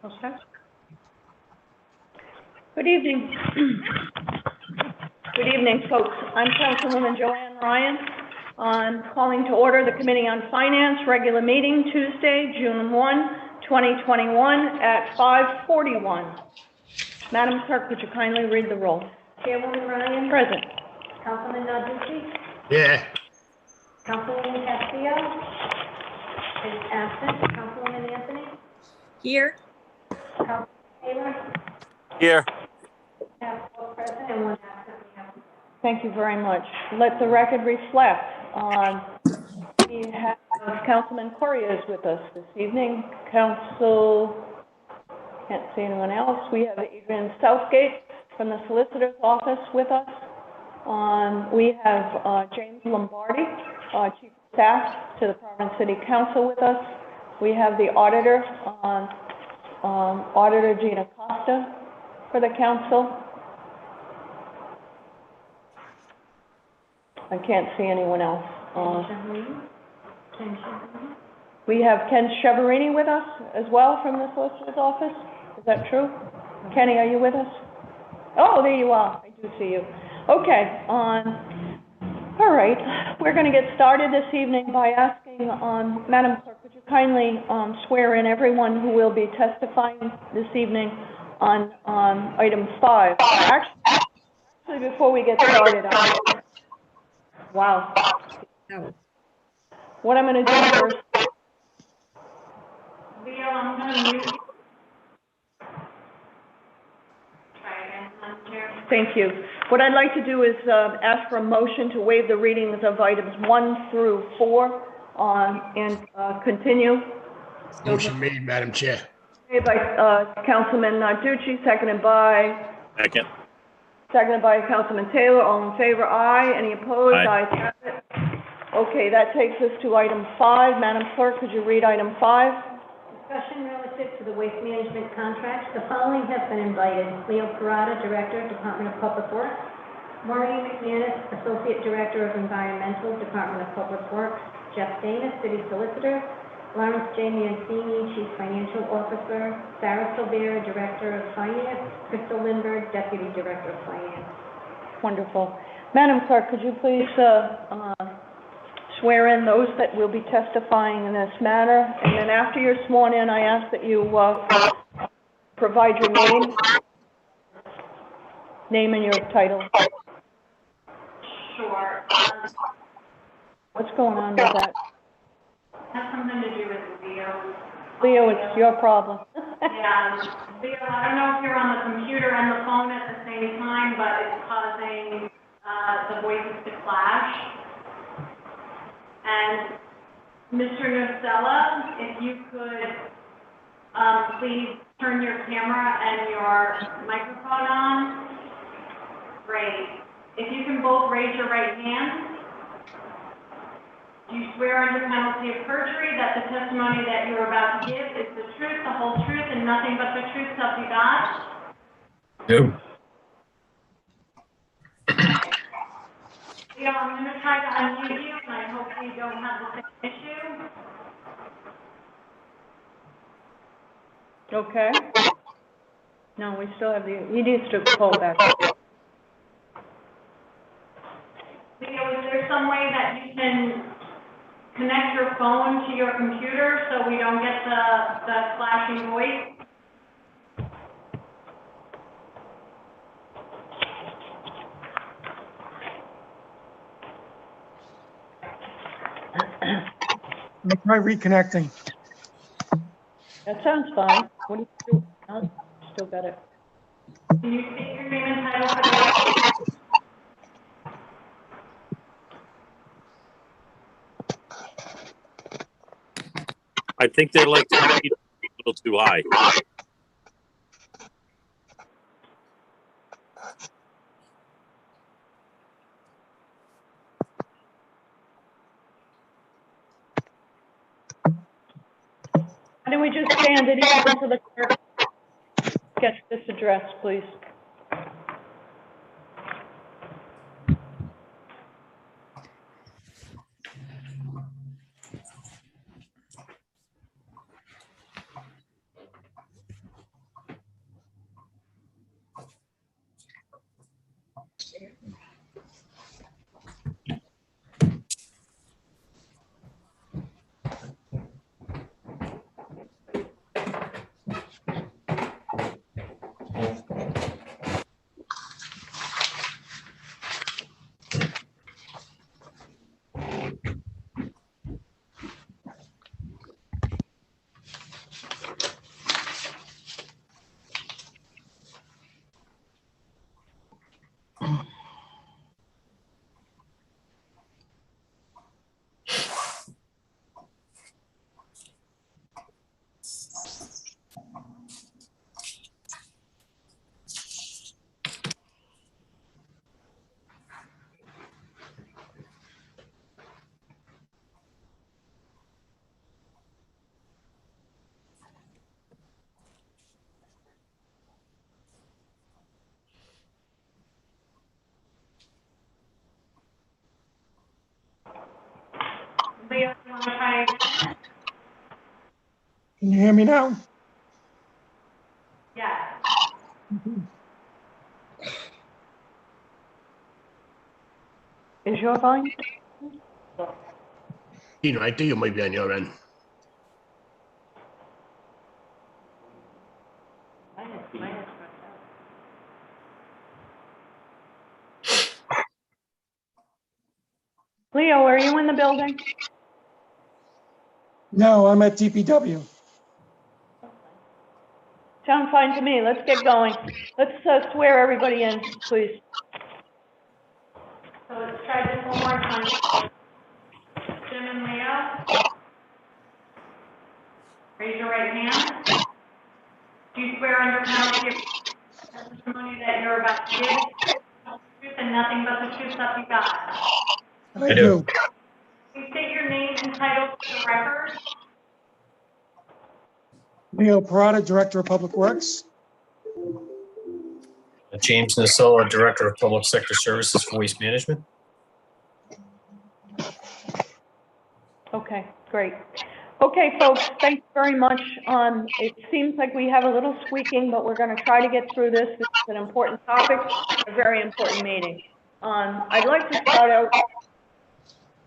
Okay. Good evening. Good evening, folks. I'm Councilwoman Joanne Ryan. I'm calling to order the Committee on Finance regular meeting Tuesday, June 1, 2021 at 5:41. Madam Clerk, would you kindly read the roll? Chairwoman Ryan. Present. Councilman Narducci. Yeah. Councilwoman Castillo is absent. Councilwoman Anthony. Here. Councilman Taylor. Here. We have 4 present and 1 absent. Thank you very much. Let the record reflect we have Councilman Correa is with us this evening. Can't see anyone else. We have Adrian Southgate from the Solicitor's Office with us. We have James Lombardi, Chief of Staff to the Providence City Council with us. We have the Auditor, Auditor Gina Costa for the Council. I can't see anyone else. We have Ken Cheverini with us as well from the Solicitor's Office. Is that true? Kenny, are you with us? Oh, there you are. I do see you. Okay. All right. We're going to get started this evening by asking Madam Clerk, would you kindly swear in everyone who will be testifying this evening on item 5. Actually, before we get started, wow. What I'm going to do first. Leo, I'm going to mute you. Thank you. What I'd like to do is ask for a motion to waive the readings of items 1 through 4 and continue. Motion made, Madam Chair. Made by Councilman Narducci, seconded by Councilman Taylor. All in favor, aye. Any opposed? Aye. Ayes have it. Okay, that takes us to item 5. Madam Clerk, could you read item 5? Discussion relative to the waste management contract. The following have been invited: Leo Parada, Director, Department of Public Works; Maureen McManus, Associate Director of Environmental, Department of Public Works; Jeff Dana, City Solicitor; Lawrence J. Mancini, Chief Financial Officer; Sarah Silvera, Director of Finance; Crystal Lindbergh, Deputy Director of Finance. Wonderful. Madam Clerk, could you please swear in those that will be testifying in this matter? And then after you're sworn in, I ask that you provide your name and your title. Sure. What's going on with that? Has something to do with Leo. Leo, it's your problem. Yeah, Leo, I don't know if you're on the computer and the phone at the same time, but it's causing the voices to clash. And Mr. Nocella, if you could please turn your camera and your microphone on. Great. If you can both raise your right hand. Do you swear under penalty of perjury that the testimony that you are about to give is the truth, the whole truth, and nothing but the truth, so help you God? No. Leo, I'm going to try to unmute you, and I hope we don't have the same issue. Okay. No, we still have he needs to pull back. Leo, is there some way that you can connect your phone to your computer so we don't get the flashing voice? Try reconnecting. That sounds fine. What do you do? Oh, still got it. Can you state your name and title for the I think they're like a little too high. Why don't we just stand it even to the clerk? Get this address, please. you hear me now? Yes. Is your volume? I think it might be on your end. Leo, are you in the building? No, I'm at DPW. Sounds fine to me. Let's get going. Let's swear everybody in, please. So let's try this one more time. Jim and Leo, raise your right hand. Do you swear under penalty of testimony that you're about to give the truth and nothing but the truth, so you got? I do. Please state your name and title for the record. Leo Parada, Director of Public Works. James Nasola, Director of Public Sector Services for Waste Management. Okay, great. Okay, folks, thanks very much. It seems like we have a little squeaking, but we're going to try to get through this. This is an important topic, a very important meeting. I'd like to start out,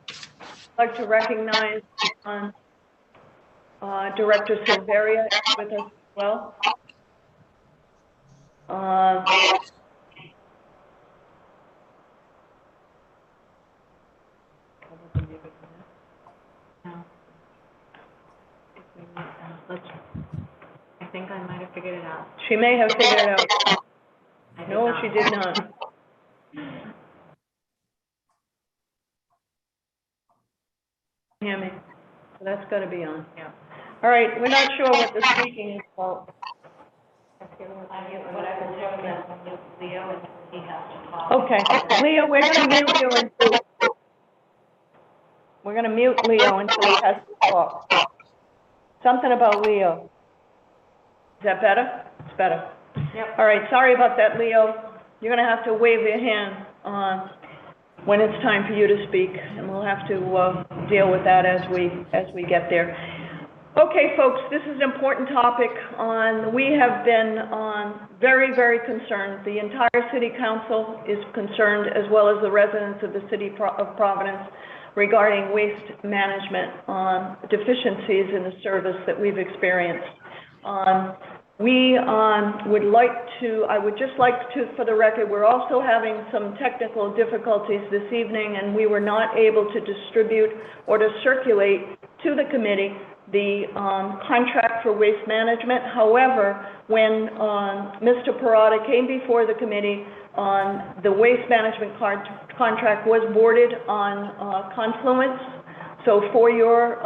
I'd like to recognize Director Silveria with us as well. I think I might have figured it out. She may have figured it out. No, she did not. Hear me? So that's got to be on. Yeah. All right. We're not sure what the speaking is about. Leo, and he has to talk. Okay, Leo, we're going to mute you until we're going to mute Leo until he has to talk. Something about Leo. Is that better? It's better. Yep. All right. Sorry about that, Leo. You're going to have to wave your hand when it's time for you to speak, and we'll have to deal with that as we get there. Okay, folks, this is an important topic. We have been very, very concerned. The entire City Council is concerned, as well as the residents of the City of Providence, regarding waste management deficiencies in the service that we've experienced. I would just like to, for the record, we're also having some technical difficulties this evening, and we were not able to distribute or to circulate to the committee the contract for waste management. However, when Mr. Parada came before the committee, the waste management contract was boarded on Confluence. So for your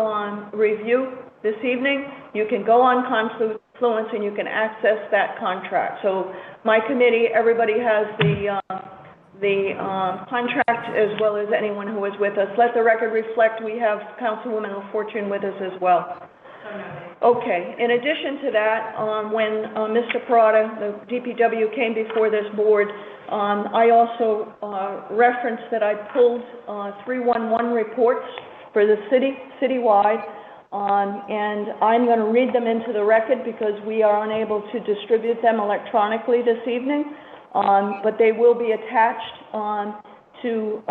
review this evening, you can go on Confluence and you can access that contract. So my committee, everybody has the contract, as well as anyone who is with us. Let the record reflect we have Councilwoman LaFortune with us as well. Okay. In addition to that, when Mr. Parada, the DPW, came before this board, I also referenced that I pulled 311 reports for the citywide, and I'm going to read them into the record because we are unable to distribute them electronically this evening. But they will be attached to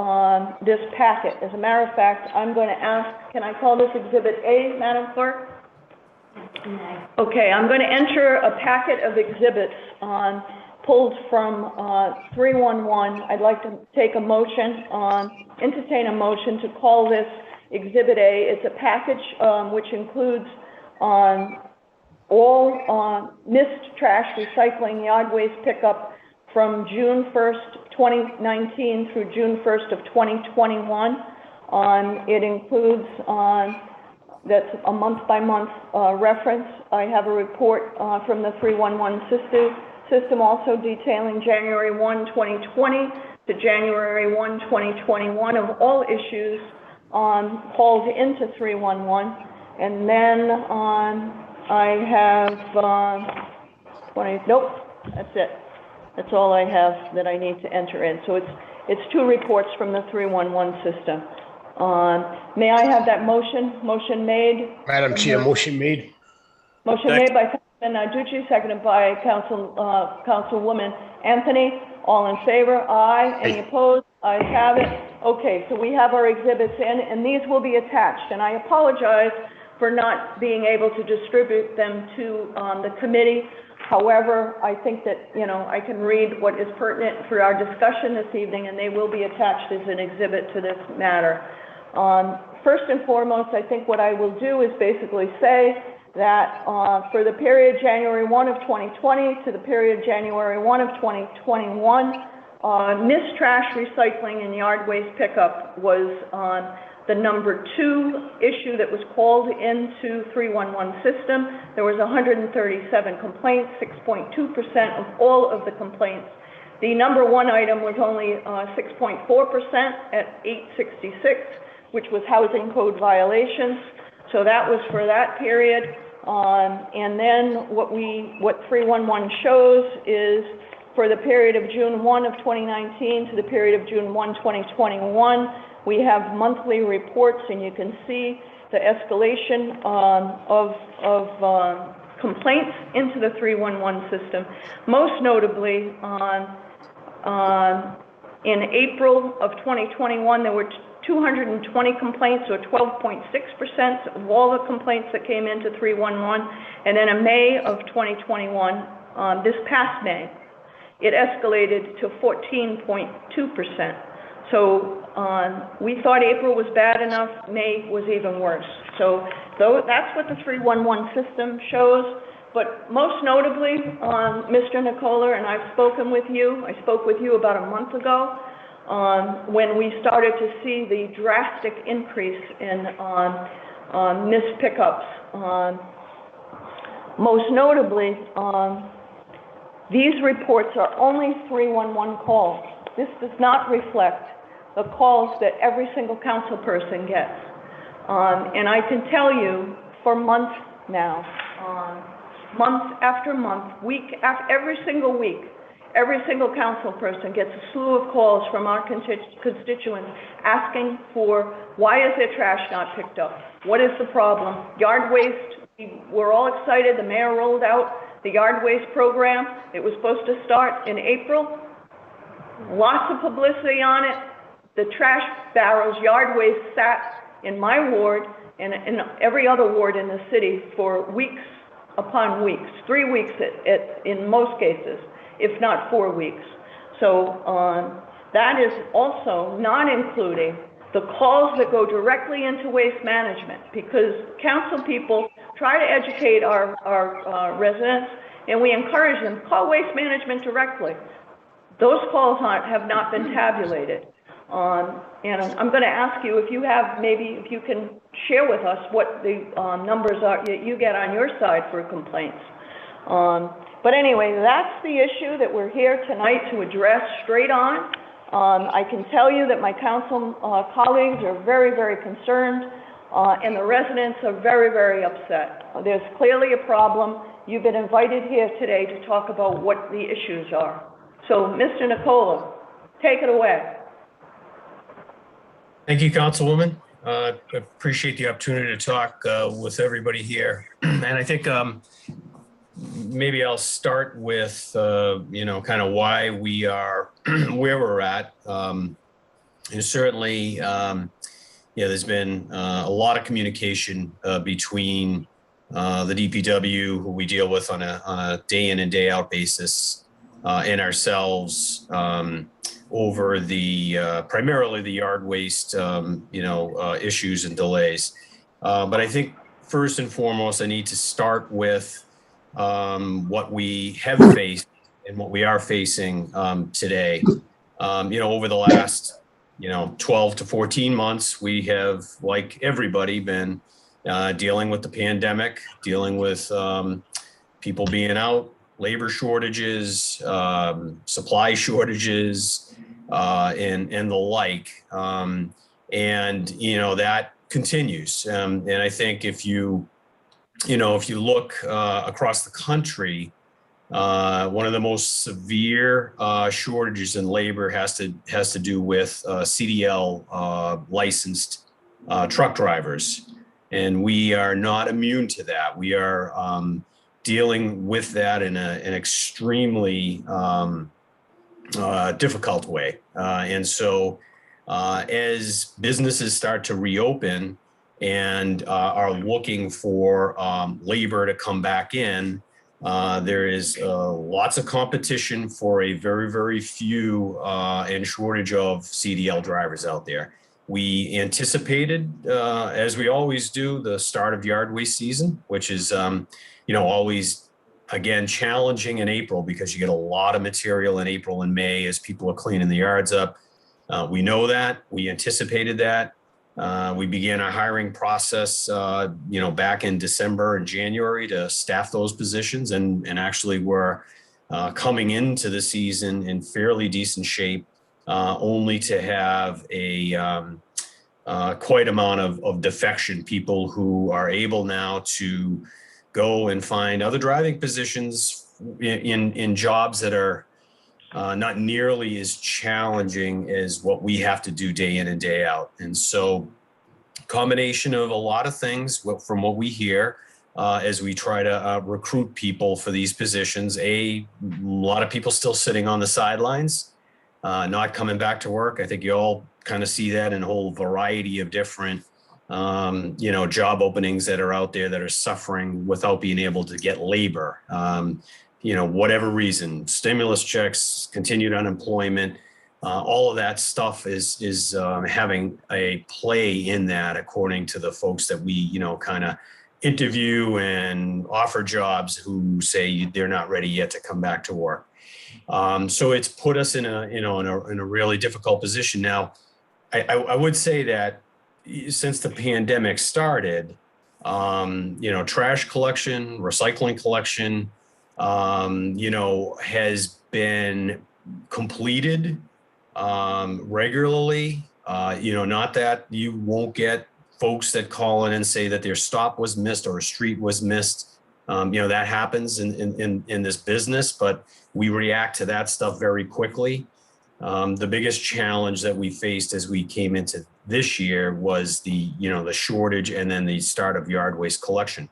this packet. As a matter of fact, I'm going to ask, can I call this Exhibit A, Madam Clerk? Okay, I'm going to enter a packet of exhibits pulled from 311. I'd like to take a motion, entertain a motion to call this Exhibit A. It's a package which includes all missed trash recycling yard waste pickup from June 1st, 2019 through June 1st of 2021. It includes, that's a month-by-month reference. I have a report from the 311 system also detailing January 1, 2020 to January 1, 2021 of all issues called into 311. And then I have nope, that's it. That's all I have that I need to enter in. So it's two reports from the 311 system. May I have that motion? Motion made. Madam Chair, motion made. Motion made by Councilman Narducci, seconded by Councilwoman Anthony. All in favor? Aye. Any opposed? Ayes have it. Okay, so we have our exhibits in, and these will be attached. And I apologize for not being able to distribute them to the committee. However, I think that, you know, I can read what is pertinent for our discussion this evening, and they will be attached as an exhibit to this matter. First and foremost, I think what I will do is basically say that for the period January 1 of 2020 to the period January 1 of 2021, missed trash recycling and yard waste pickup was the number 2 issue that was called into 311 system. There was 137 complaints, 6.2% of all of the complaints. The number 1 item was only 6.4% at 866, which was housing code violations. So that was for that period. And then what 311 shows is for the period of June 1 of 2019 to the period of June 1, 2021, we have monthly reports, and you can see the escalation of complaints into the 311 system. Most notably, in April of 2021, there were 220 complaints, or 12.6% of all the complaints that came into 311. And then in May of 2021, this past May, it escalated to 14.2%. So we thought April was bad enough, May was even worse. So that's what the 311 system shows. But most notably, Mr. Nicola, and I've spoken with you, I spoke with you about a month ago, when we started to see the drastic increase in missed pickups. Most notably, these reports are only 311 calls. This does not reflect the calls that every single council person gets. And I can tell you for months now, month after month, every single week, every single council person gets a slew of calls from our constituents asking for, why is their trash not picked up? What is the problem? Yard waste, we're all excited. The mayor rolled out the yard waste program. It was supposed to start in April. Lots of publicity on it. The trash barrels, yard waste sat in my ward and in every other ward in the city for weeks upon weeks, 3 weeks in most cases, if not 4 weeks. So that is also not including the calls that go directly into waste management, because council people try to educate our residents, and we encourage them, call waste management directly. Those calls have not been tabulated. And I'm going to ask you if you have, maybe if you can share with us what the numbers are that you get on your side for complaints. But anyway, that's the issue that we're here tonight to address straight on. I can tell you that my council colleagues are very, very concerned, and the residents are very, very upset. There's clearly a problem. You've been invited here today to talk about what the issues are. So, Mr. Nicola, take it away. Thank you, Councilwoman. I appreciate the opportunity to talk with everybody here. And I think maybe I'll start with, kind of why we are where we're at. And certainly, there's been a lot of communication between the DPW, who we deal with on a day in and day out basis, and ourselves over the primarily the yard waste, issues and delays. But I think first and foremost, I need to start with what we have faced and what we are facing today. Over the last, 12 to 14 months, we have, like everybody, been dealing with the pandemic, dealing with people being out, labor shortages, supply shortages, and the like. That continues. And I think if you look across the country, one of the most severe shortages in labor has to do with CDL licensed truck drivers. And we are not immune to that. We are dealing with that in an extremely difficult way. And so as businesses start to reopen and are looking for labor to come back in, there is lots of competition for a very, very few and shortage of CDL drivers out there. We anticipated, as we always do, the start of yard waste season, which is, always, again, challenging in April because you get a lot of material in April and May as people are cleaning the yards up. We know that. We anticipated that. We began our hiring process, back in December and January to staff those positions, and actually we're coming into the season in fairly decent shape, only to have a quite amount of defection, people who are able now to go and find other driving positions in jobs that are not nearly as challenging as what we have to do day in and day out. And so combination of a lot of things from what we hear as we try to recruit people for these positions. A lot of people still sitting on the sidelines, not coming back to work. I think you all kind of see that in a whole variety of different job openings that are out there that are suffering without being able to get labor. Whatever reason, stimulus checks, continued unemployment, all of that stuff is having a play in that, according to the folks that we, kind of interview and offer jobs who say they're not ready yet to come back to work. So it's put us in a really difficult position. Now, I would say that since the pandemic started, trash collection, recycling collection, has been completed regularly. Not that you won't get folks that call in and say that their stop was missed or a street was missed. That happens in this business, but we react to that stuff very quickly. The biggest challenge that we faced as we came into this year was the shortage and then the start of yard waste collection.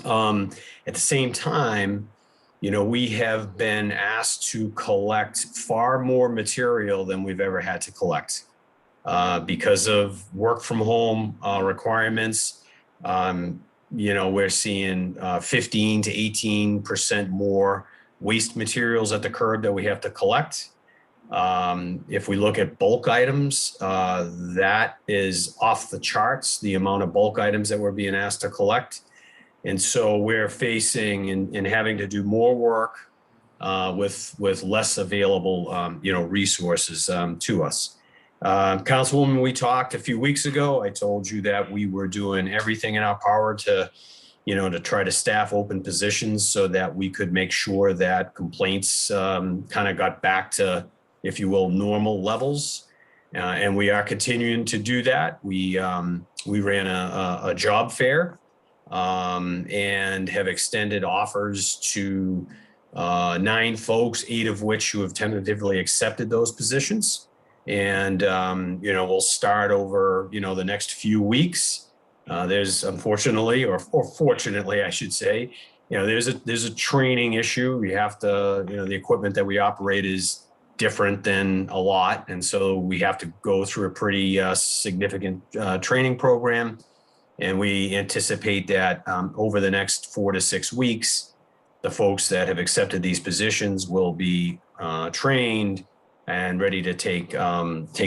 At the same time, we have been asked to collect far more material than we've ever had to collect because of work from home requirements. We're seeing 15 to 18% more waste materials at the curb that we have to collect. If we look at bulk items, that is off the charts, the amount of bulk items that we're being asked to collect. And so we're facing and having to do more work with less available, resources to us. Councilwoman, we talked a few weeks ago. I told you that we were doing everything in our power to try to staff open positions so that we could make sure that complaints kind of got back to, if you will, normal levels. And we are continuing to do that. We ran a job fair and have extended offers to 9 folks, 8 of which who have tentatively accepted those positions. And, we'll start over, the next few weeks. There's unfortunately, or fortunately, I should say, there's a training issue. We have to, the equipment that we operate is different than a lot. And so we have to go through a pretty significant training program. And we anticipate that over the next 4 to 6 weeks, the folks that have accepted these positions will be trained and ready to take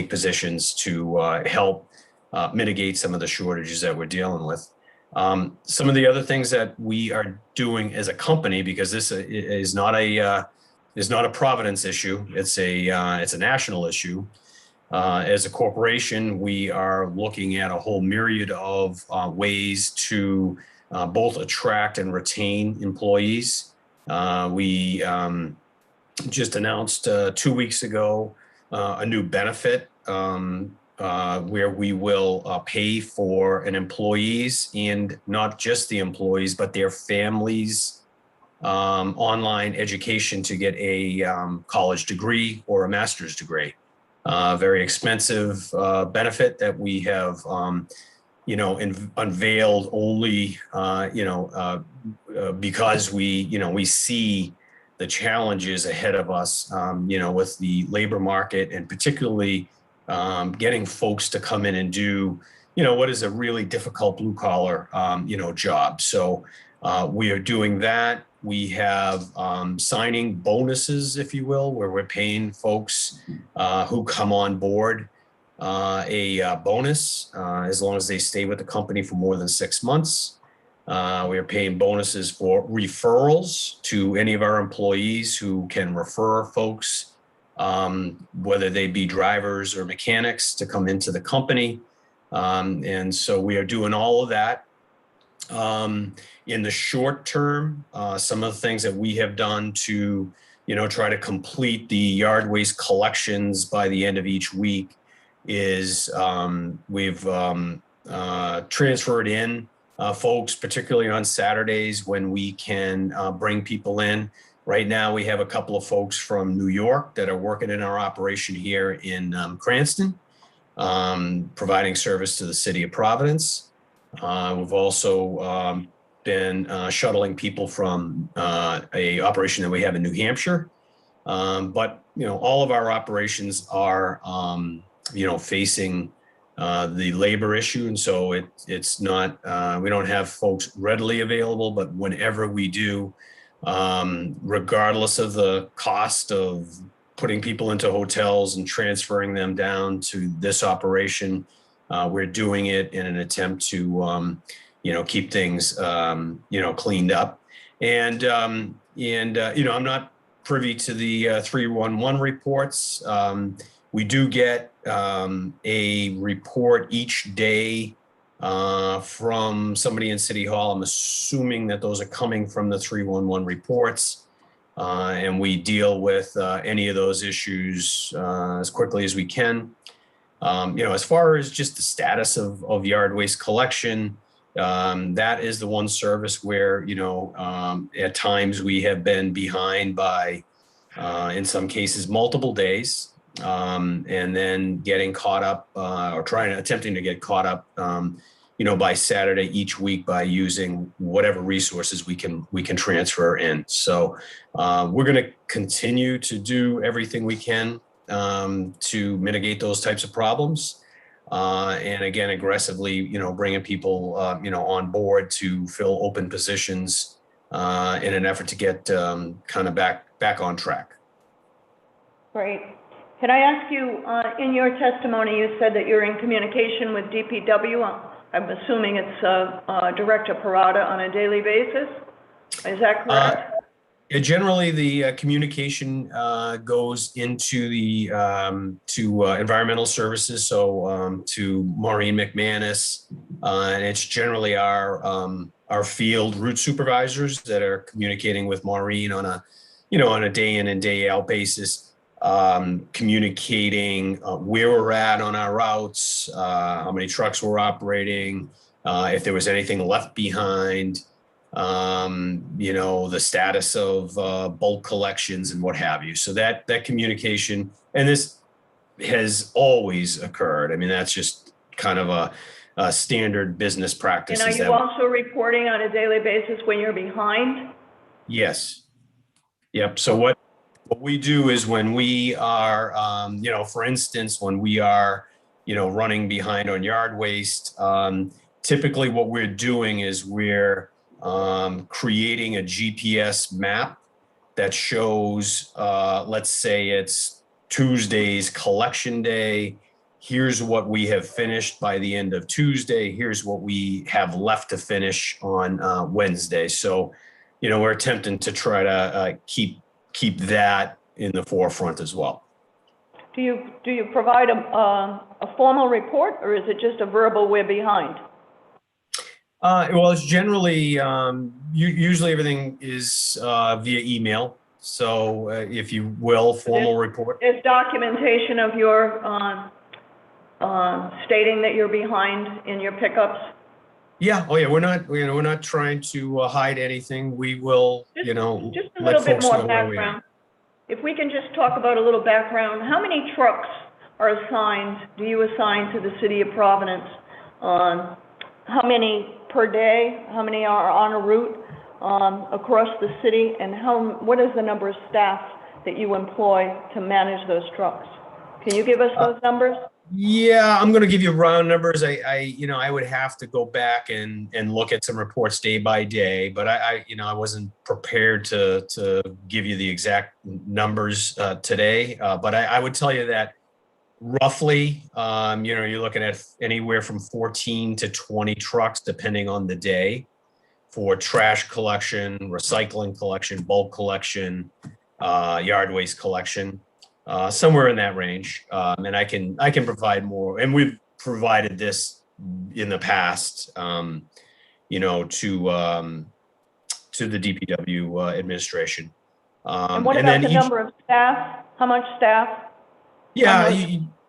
positions to help mitigate some of the shortages that we're dealing with. Some of the other things that we are doing as a company, because this is not a Providence issue, it's a national issue. As a corporation, we are looking at a whole myriad of ways to both attract and retain employees. We just announced 2 weeks ago a new benefit where we will pay for an employees, and not just the employees, but their families' online education to get a college degree or a master's degree. Very expensive benefit that we have unveiled only, because we see the challenges ahead of us, with the labor market, and particularly getting folks to come in and do, what is a really difficult blue collar, job. So we are doing that. We have signing bonuses, if you will, where we're paying folks who come on board a bonus as long as they stay with the company for more than 6 months. We are paying bonuses for referrals to any of our employees who can refer folks, whether they be drivers or mechanics, to come into the company. And so we are doing all of that. In the short term, some of the things that we have done to, try to complete the yard waste collections by the end of each week is we've transferred in folks, particularly on Saturdays when we can bring people in. Right now, we have a couple of folks from New York that are working in our operation here in Cranston, providing service to the city of Providence. We've also been shuttling people from a operation that we have in New Hampshire. But, all of our operations are, facing the labor issue. And so it's not, we don't have folks readily available, but whenever we do, regardless of the cost of putting people into hotels and transferring them down to this operation, we're doing it in an attempt to, keep things, cleaned up. And I'm not privy to the 311 reports. We do get a report each day from somebody in City Hall. I'm assuming that those are coming from the 311 reports. And we deal with any of those issues as quickly as we can. As far as just the status of yard waste collection, that is the one service where, at times we have been behind by, in some cases, multiple days, and then getting caught up or attempting to get caught up, by Saturday each week by using whatever resources we can transfer in. So we're going to continue to do everything we can to mitigate those types of problems. And again, aggressively, bringing people, on board to fill open positions in an effort to get kind of back on track. Great. Can I ask you, in your testimony, you said that you're in communication with DPW. I'm assuming it's Director Parada on a daily basis. Is that correct? Generally, the communication goes into the to environmental services, so to Maureen McManus, and it's generally our field route supervisors that are communicating with Maureen on a day in and day out basis, communicating where we're at on our routes, how many trucks we're operating, if there was anything left behind. The status of bulk collections and what have you. So that communication, and this has always occurred. I mean, that's just kind of a standard business practice. And are you also reporting on a daily basis when you're behind? Yes. Yep. So what we do is when we are, for instance, when we are, running behind on yard waste, typically what we're doing is we're creating a GPS map that shows, let's say it's Tuesday's collection day. Here's what we have finished by the end of Tuesday. Here's what we have left to finish on Wednesday. So, we're attempting to try to keep that in the forefront as well. Do you provide a formal report, or is it just a verbal "we're behind"? Well, it's generally, usually everything is via email. So if you will, formal report. Is documentation of your stating that you're behind in your pickups? Yeah. Oh, yeah. We're not trying to hide anything. We will, just a let little bit folks more know where we are. background. If we can just talk about a little background, how many trucks do you assign to the city of Providence how many per day, how many are on a route across the city, and what is the number of staff that you employ to manage those trucks? Can you give us those numbers? Yeah, I'm going to give you round numbers. I would have to go back and look at some reports day by day, but I wasn't prepared to give you the exact numbers today. But I would tell you that roughly, you're looking at anywhere from 14 to 20 trucks, depending on the day, for trash collection, recycling collection, bulk collection, yard waste collection. Somewhere in that range, and I can provide more. And we've provided this in the past, to the DPW administration. And what about the number of staff? How much staff? Yeah,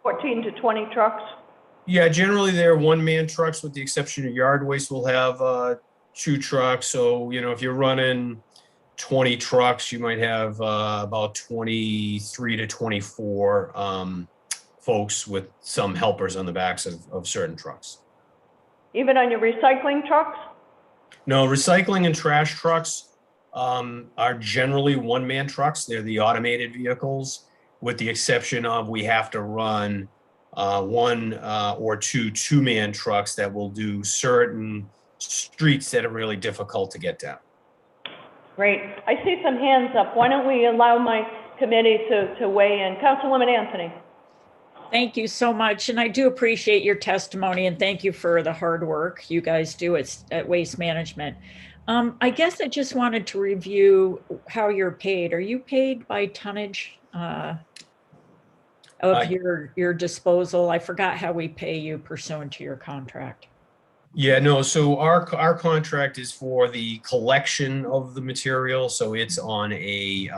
14 to 20 trucks? yeah. Generally, they're one-man trucks, with the exception of yard waste. We'll have 2 trucks. So if you're running 20 trucks, you might have about 23 to 24 folks, with some helpers on the backs of certain trucks. Even on your recycling trucks? No, recycling and trash trucks are generally one-man trucks. They're the automated vehicles, with the exception of we have to run 1 or 2 two-man trucks that will do certain streets that are really difficult to get down. Great. I see some hands up. Why don't we allow my committee to weigh in? Councilwoman Anthony. Thank you so much. And I do appreciate your testimony, and thank you for the hard work you guys do at Waste Management. I guess I just wanted to review how you're paid. Are you paid by tonnage of your disposal? I forgot how we pay you pursuant to your contract. Yeah, no. So our contract is for the collection of the material. So it's on a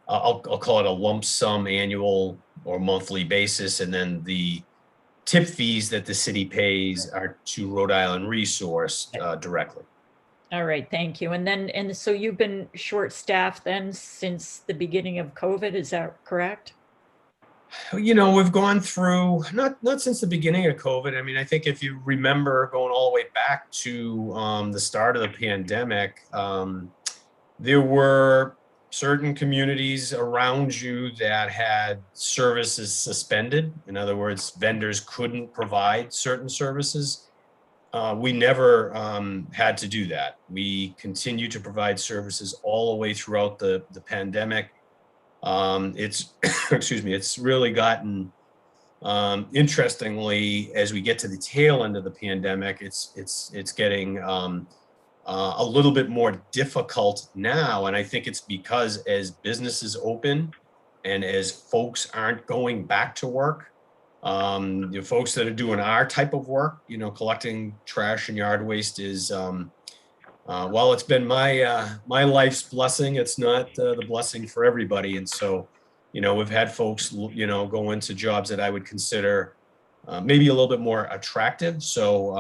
I'll call it a lump sum annual or monthly basis, and then the tip fees that the city pays are to Rhode Island Resource directly. All right, thank you. And so you've been short-staffed then since the beginning of COVID, is that correct? We've gone through, not since the beginning of COVID. I mean, I think if you remember going all the way back to the start of the pandemic, there were certain communities around you that had services suspended. In other words, vendors couldn't provide certain services. We never had to do that. We continue to provide services all the way throughout the pandemic. It's excuse me, it's really gotten interestingly, as we get to the tail end of the pandemic, it's getting a little bit more difficult now. And I think it's because as businesses open and as folks aren't going back to work, the folks that are doing our type of work, collecting trash and yard waste is while it's been my life's blessing, it's not the blessing for everybody. And so, we've had folks, go into jobs that I would consider maybe a little bit more attractive. So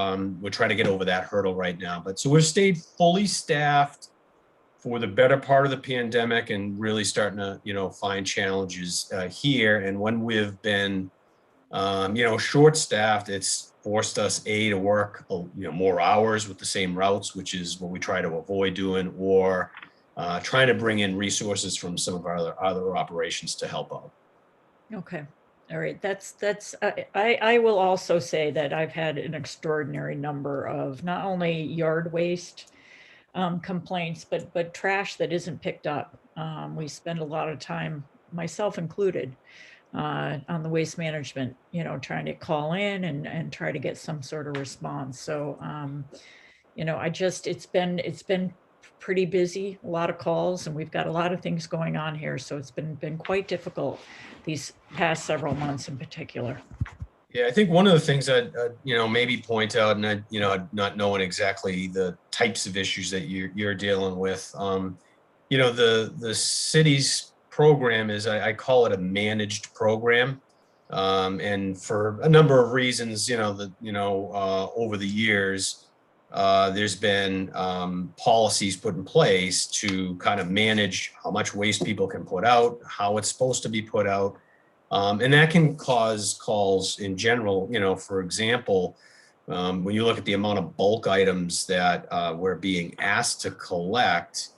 we're trying to get over that hurdle right now. But so we've stayed fully staffed for the better part of the pandemic, and really starting to, find challenges here. And when we've been, short-staffed, it's forced us to work, more hours with the same routes, which is what we try to avoid doing, or trying to bring in resources from some of our other operations to help out. Okay. All right. I will also say that I've had an extraordinary number of not only yard waste complaints, but trash that isn't picked up. We spend a lot of time, myself included, on the waste management, trying to call in and try to get some sort of response. So, it's been pretty busy, a lot of calls, and we've got a lot of things going on here. So it's been quite difficult these past several months in particular. Yeah, I think one of the things I'd maybe point out, and not knowing exactly the types of issues that you're dealing with, the city's program is, I call it a managed program, and for a number of reasons, over the years, there's been policies put in place to kind of manage how much waste people can put out, how it's supposed to be put out. And that can cause calls in general. For example, When you look at the amount of bulk items that we're being asked to collect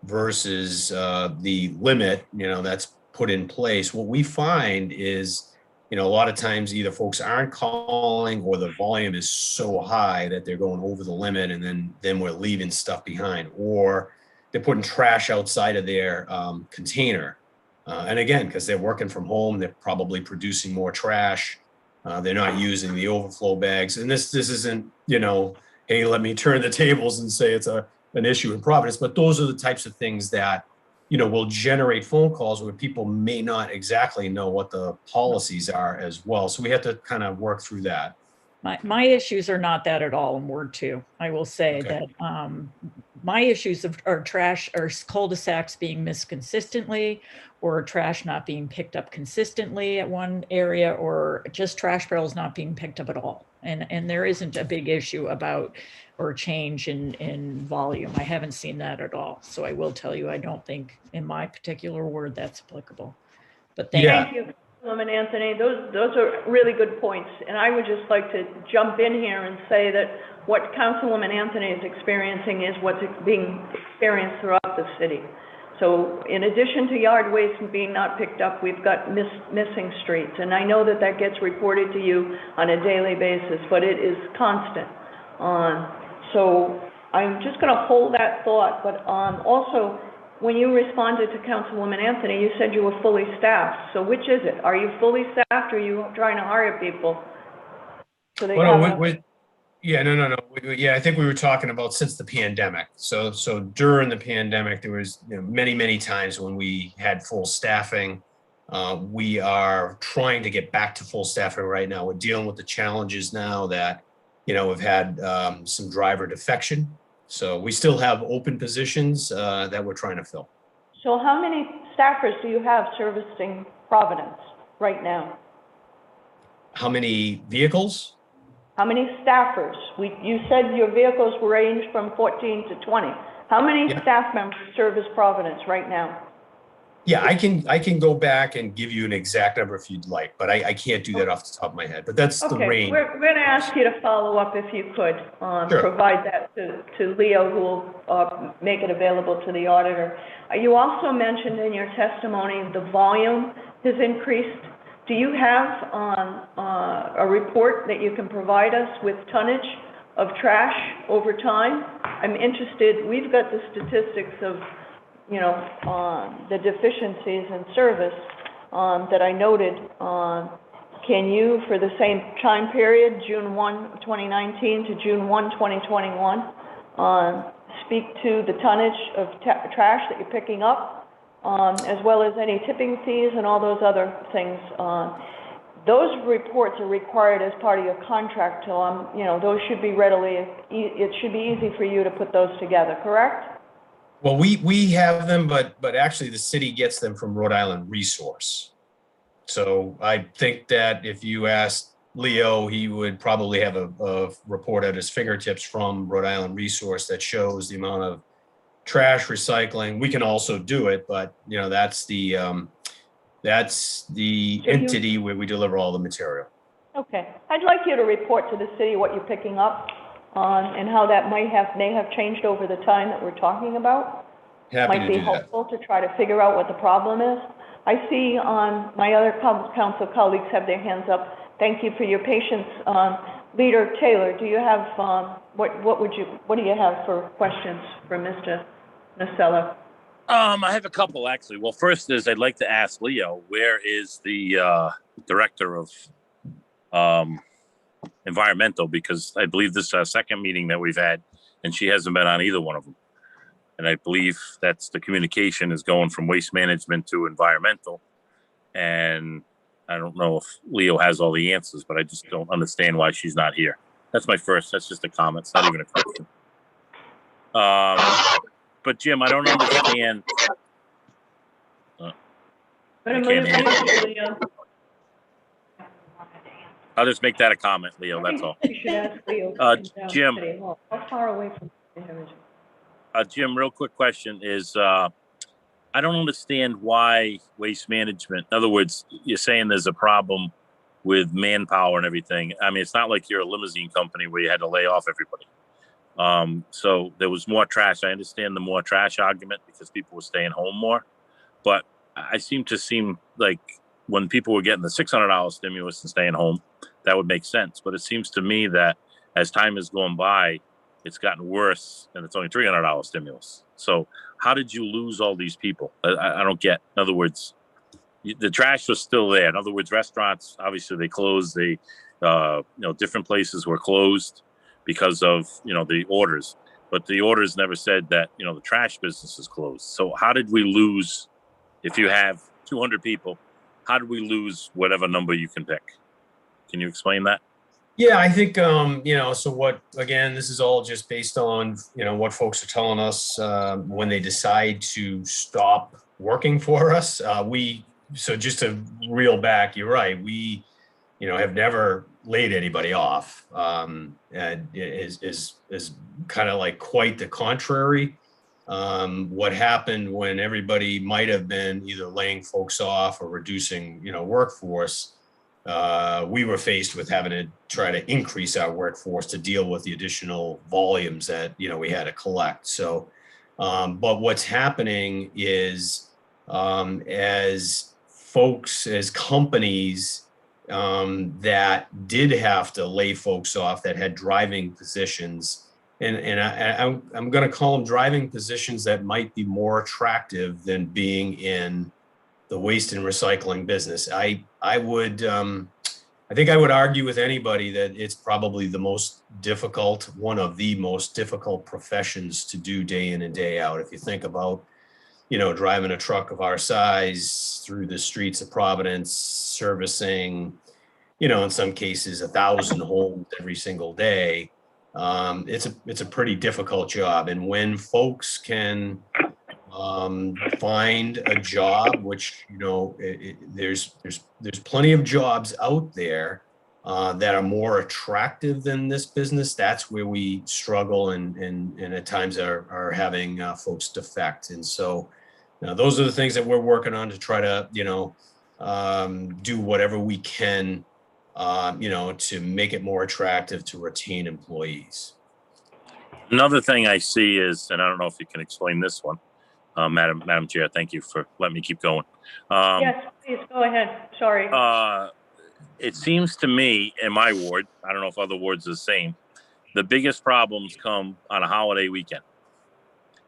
versus the limit, that's put in place, what we find is, a lot of times either folks aren't calling or the volume is so high that they're going over the limit, and then we're leaving stuff behind, or they're putting trash outside of their container. And again, because they're working from home, they're probably producing more trash. They're not using the overflow bags. And this isn't, hey, let me turn the tables and say it's an issue in Providence, but those are the types of things that, will generate phone calls where people may not exactly know what the policies are as well. So we have to kind of work through that. My issues are not that at all in Ward 2. I will say Okay. that my issues are trash or cul-de-sacs being missed consistently, or trash not being picked up consistently at one area, or just trash barrels not being picked up at all. And there isn't a big issue about or change in volume. I haven't seen that at all. So I will tell you, I don't think in my particular ward that's applicable. But thank you. Thank you, Councilwoman Anthony. Those are really good points. And I would just like to jump in here and say that what Councilwoman Anthony is experiencing is what's being experienced throughout the city. So in addition to yard waste being not picked up, we've got missing streets. And I know that gets reported to you on a daily basis, but it is constant. So I'm just going to hold that thought, but also, when you responded to Councilwoman Anthony, you said you were fully staffed. So which is it? Are you fully staffed, or are you trying to hire people? So they Well, have no, no. Yeah, I think we were talking about since the pandemic. So during the pandemic, there was many times when we had full staffing. We are trying to get back to full staffing right now. We're dealing with the challenges now that we've had some driver defection. So we still have open positions that we're trying to fill. So how many staffers do you have servicing Providence right now? How many vehicles? How many staffers? You said your vehicles were ranged from 14 to 20. How many staff members service Providence right now? Yeah, I can go back and give you an exact number if you'd like, but I can't do that off the top of my head. But that's the range. We're going to ask you to follow up if you could. Sure. Provide that to Leo, who will make it available to the auditor. You also mentioned in your testimony the volume has increased. Do you have a report that you can provide us with tonnage of trash over time? I'm interested. We've got the statistics of the deficiencies in service that I noted. Can you, for the same time period, June 1, 2019 to June 1, 2021, speak to the tonnage of trash that you're picking up, as well as any tipping fees and all those other things? Those reports are required as part of your contract, so those should be it should be easy for you to put those together, correct? Well, we have them, but actually the city gets them from Rhode Island Resource. So I think that if you asked Leo, he would probably have a report at his fingertips from Rhode Island Resource that shows the amount of trash recycling. We can also do it, but that's the entity where we deliver all the material. Okay. I'd like you to report to the city what you're picking up and how that may have changed over the time that we're talking about. Happy Might to be do that. helpful to try to figure out what the problem is. I see my other council colleagues have their hands up. Thank you for your patience. Leader Taylor, do you have what do you have for questions for Mr. Nocella? I have a couple, actually. Well, first is I'd like to ask Leo, where is the director of environmental? Because I believe this is our second meeting that we've had, and she hasn't been on either one of them. And I believe that's the communication is going from waste management to environmental. And I don't know if Leo has all the answers, but I just don't understand why she's not here. That's just a comment. It's not even a question. But Jim, I don't understand. I can't hear. I'll just make that a comment, Leo. That's all. You should ask Leo. Jim. How far away from the image? Jim, real quick question is, I don't understand why waste management, in other words, you're saying there's a problem with manpower and everything. I mean, it's not like you're a limousine company where you had to lay off everybody. So there was more trash. I understand the more trash argument because people were staying home more, but I seem like when people were getting the $600 stimulus and staying home, that would make sense. But it seems to me that as time has gone by, it's gotten worse, and it's only $300 stimulus. So how did you lose all these people? I don't get. In other words, the trash was still there. In other words, restaurants, obviously they closed. They, different places were closed because of, the orders. But the orders never said that, the trash business is closed. So how did we lose, if you have 200 people, how did we lose whatever number you can pick? Can you explain that? Yeah, I think, so what, again, this is all just based on, what folks are telling us when they decide to stop working for us. So just to reel back, you're right. We, have never laid anybody off. And is kind of like quite the contrary. What happened when everybody might have been either laying folks off or reducing, workforce, we were faced with having to try to increase our workforce to deal with the additional volumes that, we had to collect. So, but what's happening is as companies that did have to lay folks off that had driving positions, and I'm going to call them driving positions that might be more attractive than being in the waste and recycling business. I think I would argue with anybody that it's probably one of the most difficult professions to do day in and day out. If you think about, driving a truck of our size through the streets of Providence, servicing, in some cases 1,000 homes every single day, it's a pretty difficult job. And when folks can find a job, which, there's plenty of jobs out there that are more attractive than this business, that's where we struggle and at times are having folks defect. And so those are the things that we're working on to try to, do whatever we can, to make it more attractive to retain employees. Another thing I see is, and I don't know if you can explain this one, Madam Chair, thank you for letting me keep going. Yes, please, go ahead. Sorry. It seems to me in my ward, I don't know if other wards are the same, the biggest problems come on a holiday weekend.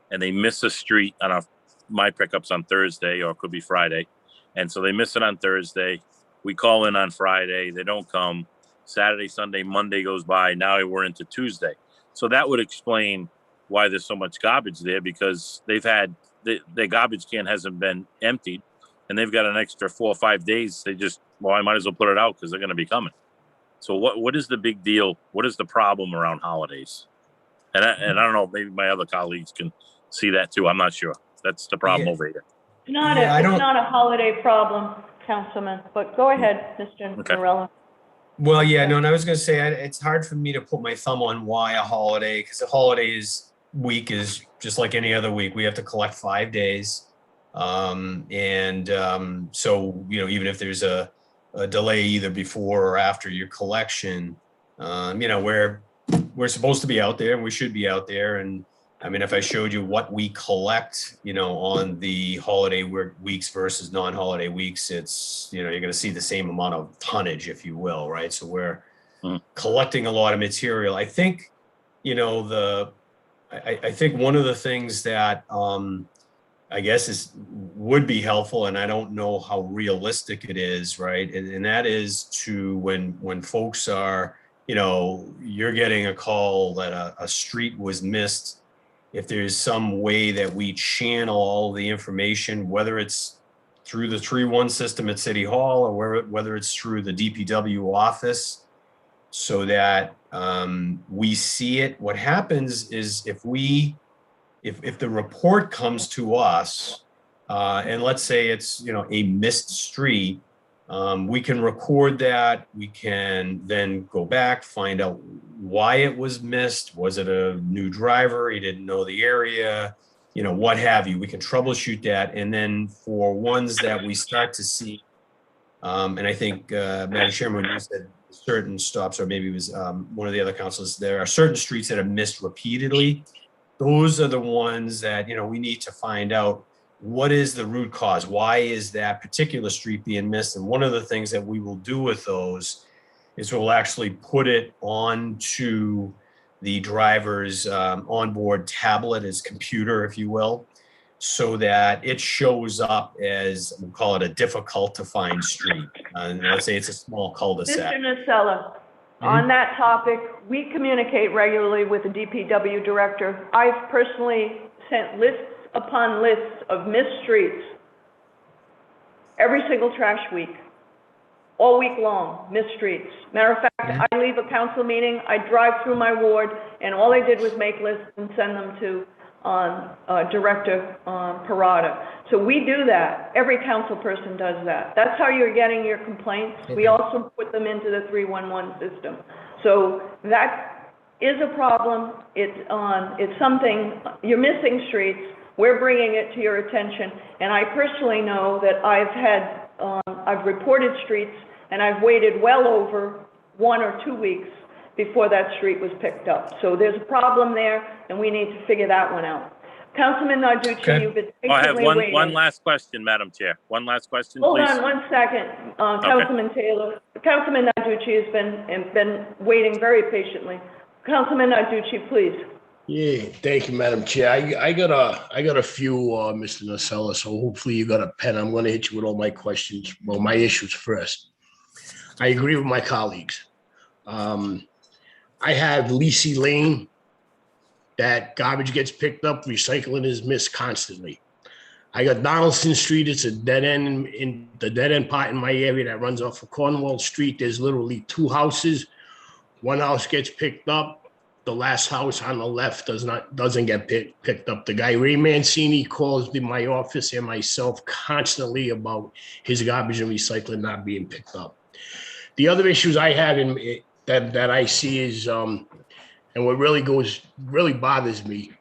And they miss a street on my pickup's on Thursday, or it could be Friday. And so they miss it on Thursday. We call in on Friday. They don't come. Saturday, Sunday, Monday goes by. Now we're into Tuesday. So that would explain why there's so much garbage there, because they've had their garbage can hasn't been emptied, and they've got an extra 4 or 5 days. I might as well put it out because they're going to be coming. So what is the big deal? What is the problem around holidays? And I don't know, maybe my other colleagues can see that too. I'm not sure. That's the problem over here. It's not a holiday problem, Councilman, but go ahead, Mr. Morello. Well, yeah, no, and I was going to say, it's hard for me to put my thumb on why a holiday, because a holiday week is just like any other week. We have to collect 5 days. So, even if there's a delay either before or after your collection, we're supposed to be out there and we should be out there. And I mean, if I showed you what we collect, on the holiday weeks versus non-holiday weeks, it's, you're going to see the same amount of tonnage, if you will, right? So we're collecting a lot of material. I think, I think one of the things that I guess would be helpful, and I don't know how realistic it is, right? And that is to when folks are, you're getting a call that a street was missed. If there's some way that we channel all the information, whether it's through the 3-1 system at City Hall or whether it's through the DPW office, so that we see it. What happens is if the report comes to us, and let's say it's, a missed street, we can record that. We can then go back, find out why it was missed. Was it a new driver? He didn't know the area, what have you. We can troubleshoot that. And then for ones that we start to see And I think, Madam Chairman, you said certain stops, or maybe it was one of the other councils, there are certain streets that are missed repeatedly. Those are the ones that, we need to find out what is the root cause? Why is that particular street being missed? And one of the things that we will do with those is we'll actually put it onto the driver's onboard tablet, his computer, if you will, so that it shows up as, we'll call it a difficult to find street. Let's say it's a small cul-de-sac. Mr. Nacella, on that topic, we communicate regularly with the DPW director. I've personally sent lists upon lists of missed streets every single trash week, all week long, missed streets. Matter of fact, I leave a council meeting, I drive through my ward, and all I did was make lists and send them to Director Parada. So we do that. Every council person does that. That's how you're getting your complaints. We also put them into the 311 system. So that is a problem. It's something, you're missing streets. We're bringing it to your attention. And I personally know that I've reported streets and I've waited well over 1 or 2 weeks before that street was picked up. So there's a problem there, and we need to figure that one out. Councilman Narducci, you've been I have patiently waiting. one last question, Madam Chair. One last question, Hold please. on 1 second, Councilman Taylor. Councilman Narducci has been waiting very patiently. Councilman Narducci, please. Yeah, thank you, Madam Chair. I got a few, Mr. Nacella, so hopefully you got a pen. I'm going to hit you with all my questions, well, my issues first. I agree with my colleagues. I have Lacey Lane, that garbage gets picked up, recycling is missed constantly. I got Donaldson Street, it's a dead end in the dead end part in my area that runs off of Cornwall Street. There's literally 2 houses. One house gets picked up. The last house on the left doesn't get picked up. The guy Ray Mancini calls my office and myself constantly about his garbage and recycling not being picked up. The other issues I have that I see is, and what really bothers me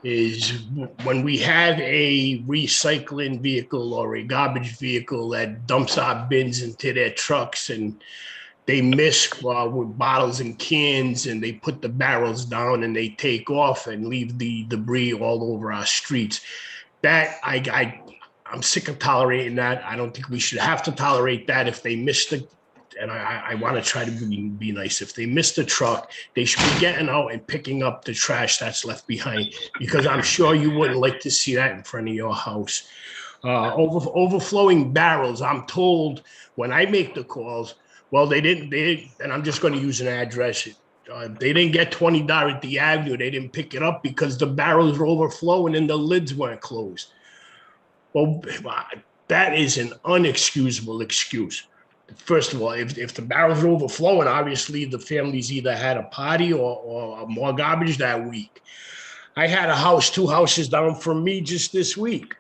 is when we have a recycling vehicle or a garbage vehicle that dumps our bins into their trucks and they miss with bottles and cans and they put the barrels down and they take off and leave the debris all over our streets. That I'm sick of tolerating that. I don't think we should have to tolerate that. If they miss and I want to try to be nice. If they miss the truck, they should be getting out and picking up the trash that's left behind, because I'm sure you wouldn't like to see that in front of your house. Overflowing barrels, I'm told when I make the calls, well, they didn't, and I'm just going to use an address. They didn't get 20 Dorothy Avenue. They didn't pick it up because the barrels were overflowing and the lids weren't closed. Well, that is an unexcusable excuse. First of all, if the barrels are overflowing, obviously the families either had a party or more garbage that week. I had a house, 2 houses down from me just this week.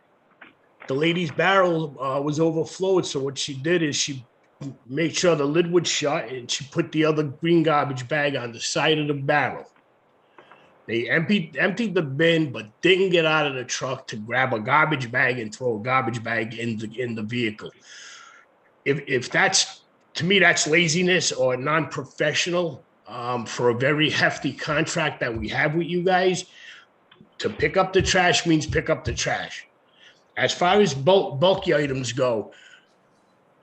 The lady's barrel was overflowed, so what she did is she made sure the lid was shut and she put the other green garbage bag on the side of the barrel. They emptied the bin, but didn't get out of the truck to grab a garbage bag and throw a garbage bag in the vehicle. If that's, to me, that's laziness or non-professional for a very hefty contract that we have with you guys. To pick up the trash means pick up the trash. As far as bulky items go,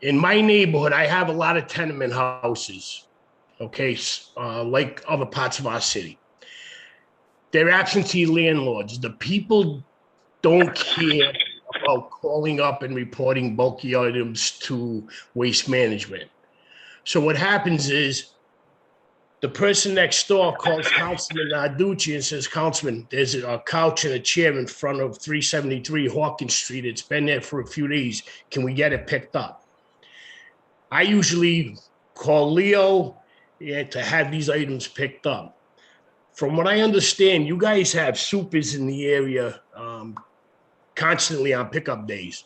in my neighborhood, I have a lot of tenement houses, okay, like other parts of our city. They're absentee landlords. The people don't care about calling up and reporting bulky items to waste management. So what happens is the person next door calls Councilman Narducci and says, Councilman, there's a couch and a chair in front of 373 Hawkins Street. It's been there for a few days. Can we get it picked up? I usually call Leo to have these items picked up. From what I understand, you guys have supers in the area constantly on pickup days.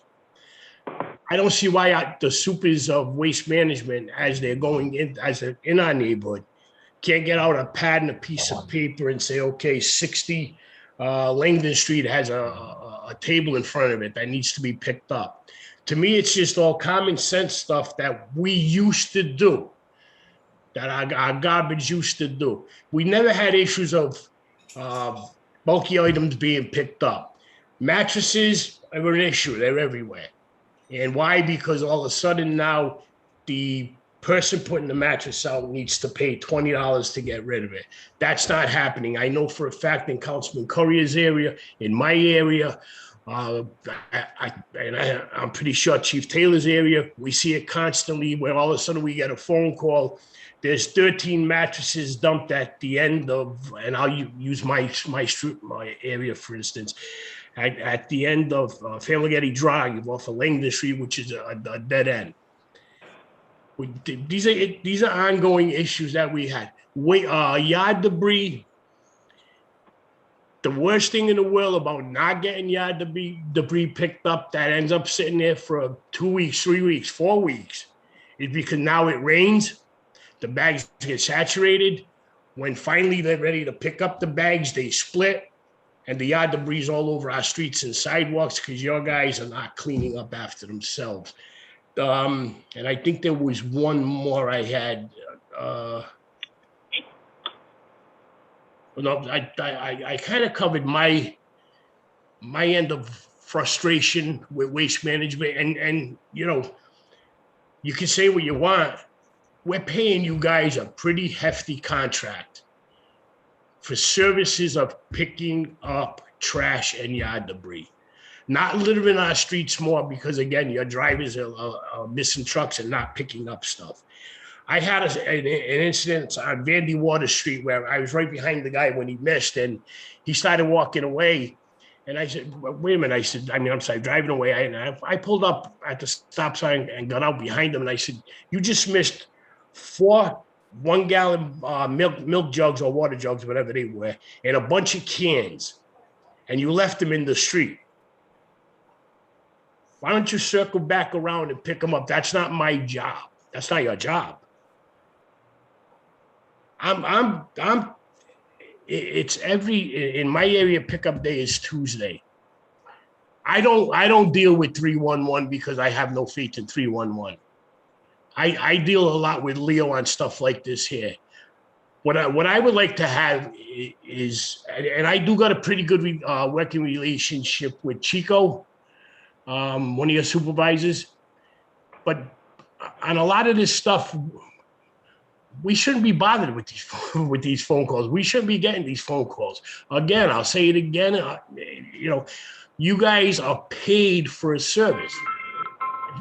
I don't see why the supers of waste management, as they're going in, as they're in our neighborhood, can't get out a pad and a piece of paper and say, okay, 60 Langdon Street has a table in front of it that needs to be picked up. To me, it's just all common sense stuff that we used to do, that our garbage used to do. We never had issues of bulky items being picked up. Mattresses are an issue. They're everywhere. And why? Because all of a sudden now the person putting the mattress out needs to pay $20 to get rid of it. That's not happening. I know for a fact in Councilman Courier's area, in my area, I'm pretty sure Chief Taylor's area, we see it constantly where all of a sudden we get a phone call. There's 13 mattresses dumped at the end of, and I'll use my area, for instance, at the end of Family Getty Drive off of Langdon Street, which is a dead end. These are ongoing issues that we had. Yard debris. The worst thing in the world about not getting yard debris picked up that ends up sitting there for 2 weeks, 3 weeks, 4 weeks is because now it rains, the bags get saturated. When finally they're ready to pick up the bags, they split, and the yard debris is all over our streets and sidewalks because your guys are not cleaning up after themselves. And I think there was one more I had. No, I kind of covered my end of frustration with waste management, and you know, you can say what you want. We're paying you guys a pretty hefty contract for services of picking up trash and yard debris. Not littering our streets more because, again, your drivers are missing trucks and not picking up stuff. I had an incident on Vandy Water Street where I was right behind the guy when he missed, and he started walking away. And I said, wait a minute. I said, I'm sorry, driving away. I pulled up at the stop sign and got out behind him. And I said, you just missed 4 1-gallon milk jugs or water jugs, whatever they were, and a bunch of cans. And you left them in the street. Why don't you circle back around and pick them up? That's not my job. That's not your job. It's in my area, pickup day is Tuesday. I don't deal with 311 because I have no faith in 311. I deal a lot with Leo on stuff like this here. What I would like to have is, and I do got a pretty good working relationship with Chico, one of your supervisors, but on a lot of this stuff, we shouldn't be bothered with these phone calls. We shouldn't be getting these phone calls. Again, I'll say it again. You guys are paid for a service.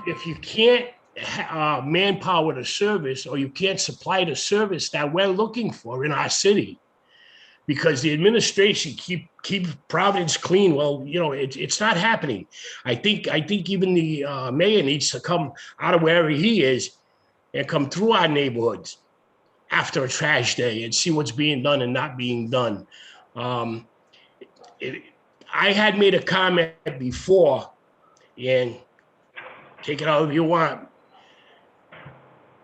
If you can't manpower the service, or you can't supply the service that we're looking for in our city, because the administration keep Providence clean. Well, it's not happening. I think even the mayor needs to come out of wherever he is and come through our neighborhoods after a trash day and see what's being done and not being done. I had made a comment before, and take it out if you want.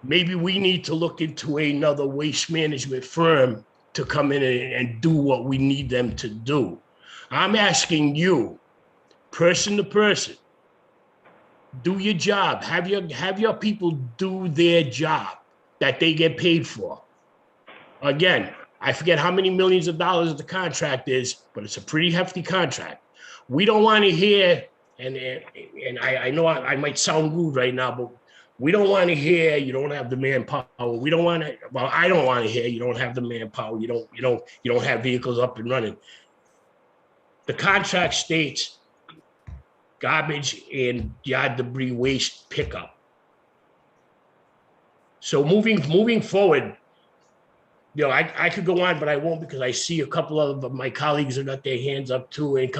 Maybe we need to look into another waste management firm to come in and do what we need them to do. I'm asking you, person to person, do your job. Have your people do their job that they get paid for. Again, I forget how many millions of dollars the contract is, but it's a pretty hefty contract. We don't want to hear, and I know I might sound rude right now, but we don't want to hear you don't have the manpower. We don't want to. Well, I don't want to hear you don't have the manpower. You don't have vehicles up and running. The contract states garbage and yard debris waste pickup. So moving forward, I could go on, but I won't, because I see a couple of my colleagues have got their hands up too. And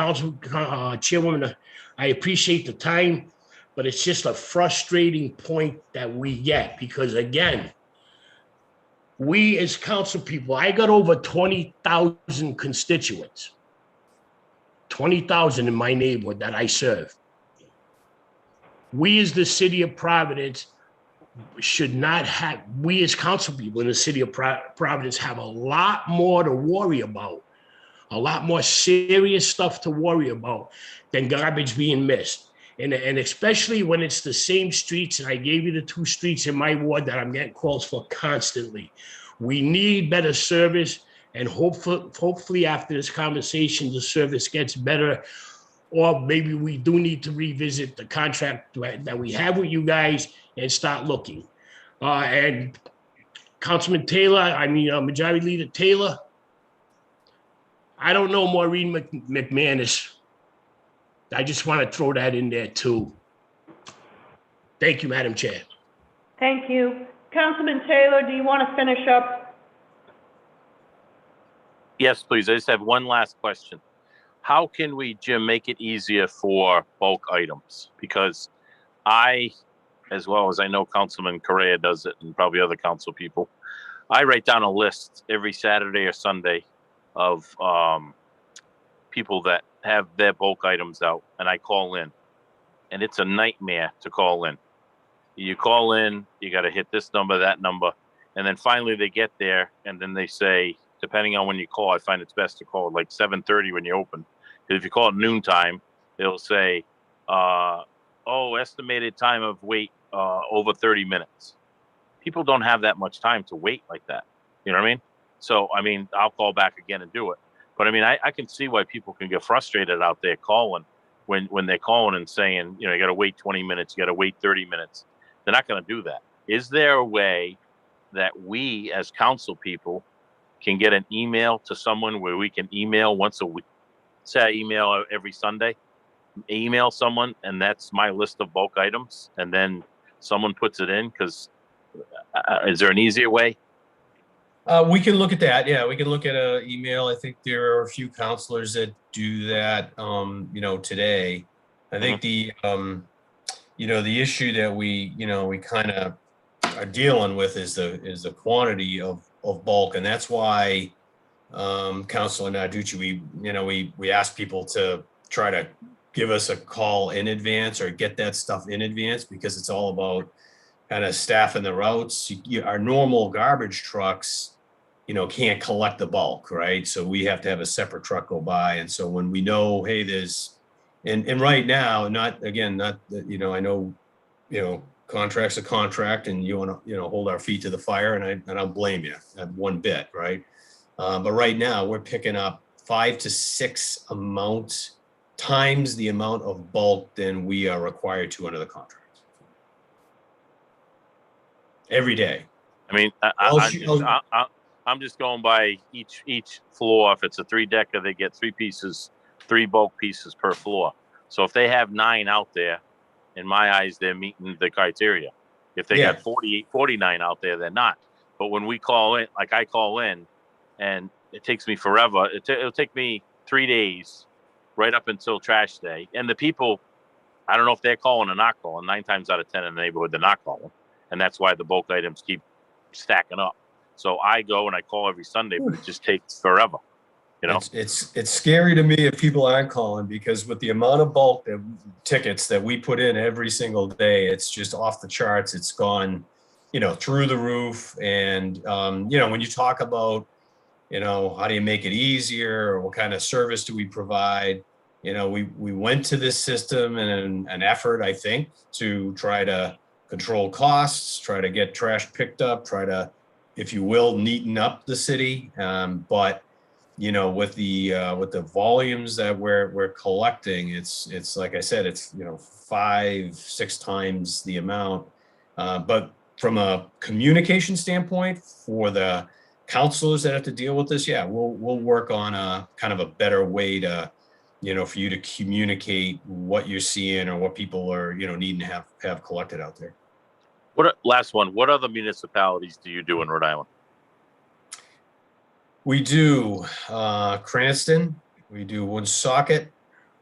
Chairwoman, I appreciate the time, but it's just a frustrating point that we get, because again, we as council people, I got over 20,000 constituents, 20,000 in my neighborhood that I serve. We as the city of Providence should not have, we as council people in the city of Providence have a lot more to worry about, a lot more serious stuff to worry about than garbage being missed. And especially when it's the same streets, and I gave you the 2 streets in my ward that I'm getting calls for constantly. We need better service, and hopefully after this conversation, the service gets better. Or maybe we do need to revisit the contract that we have with you guys and start looking. And Councilman Taylor, Majority Leader Taylor, I don't know Maureen McManus. I just want to throw that in there too. Thank you, Madam Chair. Thank you. Councilman Taylor, do you want to finish up? Yes, please. I just have one last question. How can we, Jim, make it easier for bulk items? Because I, as well as I know Councilman Correa does it and probably other council people, I write down a list every Saturday or Sunday of people that have their bulk items out, and I call in, and it's a nightmare to call in. You call in, you got to hit this number, that number, and then finally they get there, and then they say, depending on when you call, I find it's best to call at like 7:30 when you open, because if you call at noontime, it'll say, estimated time of wait over 30 minutes. People don't have that much time to wait like that. You know what I mean? So, I'll call back again and do it. But I can see why people can get frustrated out there calling when they're calling and saying, you got to wait 20 minutes, you got to wait 30 minutes. They're not going to do that. Is there a way that we as council people can get an email to someone where we can email once a week? Say I email every Sunday, email someone, and that's my list of bulk items, and then someone puts it in, because is there an easier way? We can look at that. Yeah, we can look at an email. I think there are a few counselors that do that, today. I think the issue that we kind of are dealing with is the quantity of bulk. And that's why, Councilor Narducci, we ask people to try to give us a call in advance or get that stuff in advance, because it's all about kind of staffing the routes. Our normal garbage trucks, can't collect the bulk, right? So we have to have a separate truck go by. And so when we know, hey, and right now, I know, contract's a contract, and you want to, hold our feet to the fire, and I don't blame you one bit, right? But right now we're picking up 5 to 6 times the amount of bulk than we are required to under the contract. Every day. I'm just going by each floor. If it's a 3-decker, they get 3 bulk pieces per floor. So if they have 9 out there, in my eyes, they're meeting the criteria. If they got 48, 49 out there, they're not. But when we call in, like I call in, and it takes me forever. It'll take me 3 days, right up until trash day. And the people, I don't know if they're calling or not calling. 9 times out of 10 in the neighborhood, they're not calling. And that's why the bulk items keep stacking up. So I go and I call every Sunday, but it just takes forever. It's scary to me if people aren't calling, because with the amount of bulk tickets that we put in every single day, it's just off the charts. It's gone, through the roof. And, when you talk about, how do you make it easier, or what kind of service do we provide? We went to this system in an effort, I think, to try to control costs, try to get trash picked up, try to, if you will, neaten up the city. But with the volumes that we're collecting, it's like I said, it's 5-6 times the amount. But from a communication standpoint, for the counselors that have to deal with this, we'll work on a kind of a better way to, for you to communicate what you're seeing or what people are, needing to have collected out there. Last one. What other municipalities do you do in Rhode Island? We do Cranston, we do Woonsocket,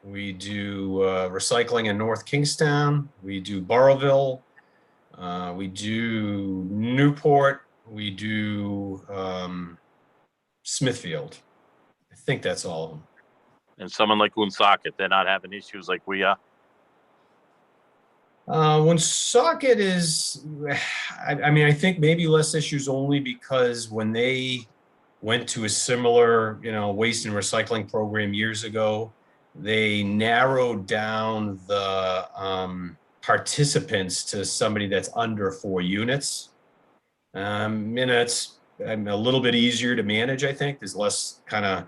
we do recycling in North Kingstown, we do Burrillville, we do Newport, we do Smithfield. I think that's all of them. And someone like Woonsocket, they're not having issues like we are? Woonsocket is, I think maybe less issues, only because when they went to a similar, waste and recycling program years ago, they narrowed down the participants to somebody that's under 4 units. And it's a little bit easier to manage, I think. There's less kind of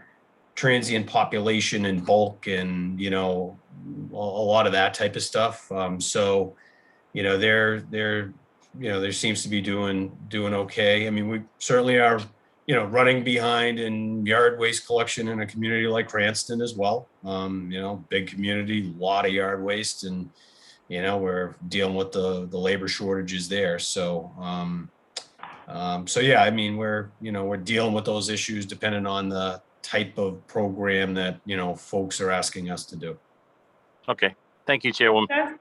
transient population and bulk and, a lot of that type of stuff. So, there seems to be doing okay. I mean, we certainly are, running behind in yard waste collection in a community like Cranston as well. Big community, a lot of yard waste, and, we're dealing with the labor shortages there. So, yeah, I mean, we're dealing with those issues depending on the type of program that, folks are asking us to do. Okay, thank you, Chairwoman. Okay.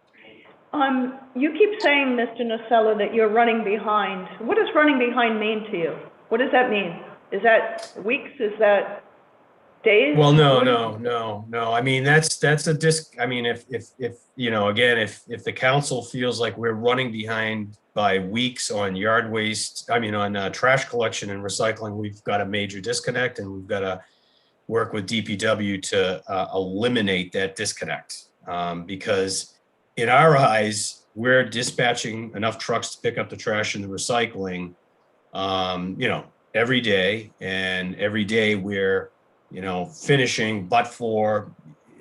You keep saying, Mr. Nocella, that you're running behind. What does running behind mean to you? What does that mean? Is that weeks? Is that days? Well, no. I mean, that's a disc. I mean, if again, if the council feels like we're running behind by weeks on yard waste, on trash collection and recycling, we've got a major disconnect, and we've got to work with DPW to eliminate that disconnect. Because in our eyes, we're dispatching enough trucks to pick up the trash and the recycling, every day, and every day we're, finishing, but for,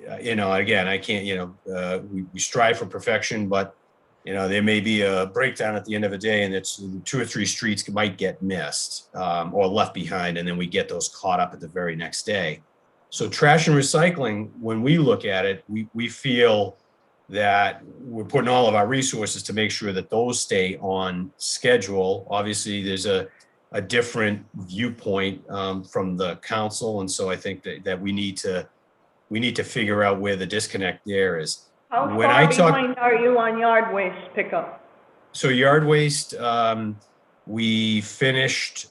again, I can't, we strive for perfection, but, there may be a breakdown at the end of the day, and it's 2 or 3 streets might get missed or left behind, and then we get those caught up at the very next day. So trash and recycling, when we look at it, we feel that we're putting all of our resources to make sure that those stay on schedule. Obviously, there's a different viewpoint from the council, and so I think that we need to figure out where the disconnect there is. How far behind are you on yard waste pickup? So yard waste, we finished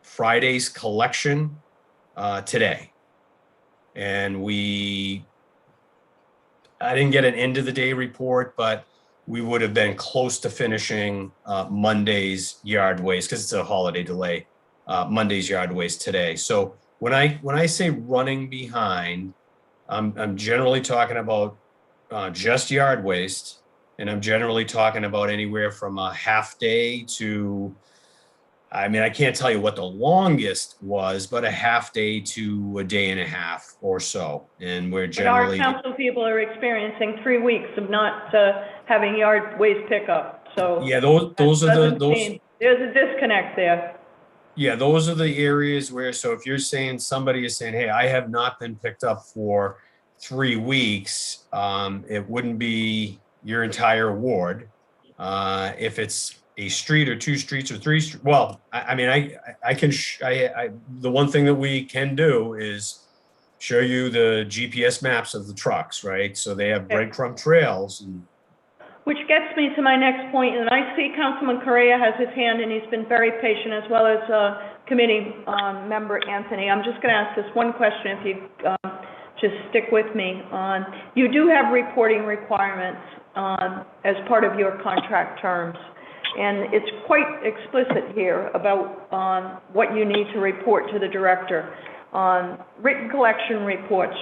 Friday's collection today, and I didn't get an end of the day report, but we would have been close to finishing Monday's yard waste, because it's a holiday delay, Monday's yard waste today. So when I say running behind, I'm generally talking about just yard waste, and I'm generally talking about anywhere from a half day to, I can't tell you what the longest was, but a half day to a day and a half or so. And we're generally. But our council people are experiencing 3 weeks of not having yard waste pickup, so. Yeah, those are the. There's a disconnect there. Yeah, those are the areas where, so if you're saying, somebody is saying, hey, I have not been picked up for 3 weeks, it wouldn't be your entire ward. If it's a street or 2 streets or 3 streets, well, the one thing that we can do is show you the GPS maps of the trucks, right? So they have breadcrumb trails. And which gets me to my next point, and I see Councilman Correa has his hand, and he's been very patient, as well as committee member Anthony. I'm just going to ask this one question, if you just stick with me. You do have reporting requirements as part of your contract terms, and it's quite explicit here about what you need to report to the director on written collection reports,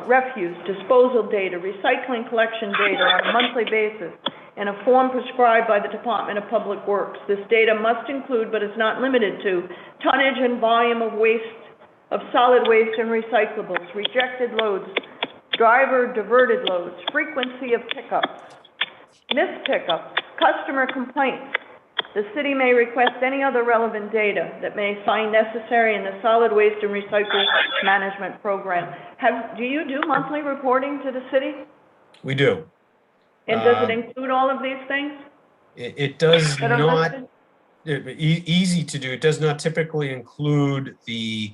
refuse, disposal data, recycling collection data on a monthly basis, in a form prescribed by the Department of Public Works. This data must include, but is not limited to, tonnage and volume of waste, of solid waste and recyclables, rejected loads, driver diverted loads, frequency of pickups, missed pickups, customer complaints. The city may request any other relevant data that may find necessary in the solid waste and recycle management program. Do you do monthly reporting to the city? we do. And does it include all of these things? It does that are not. listed? Easy to do. It does not typically include the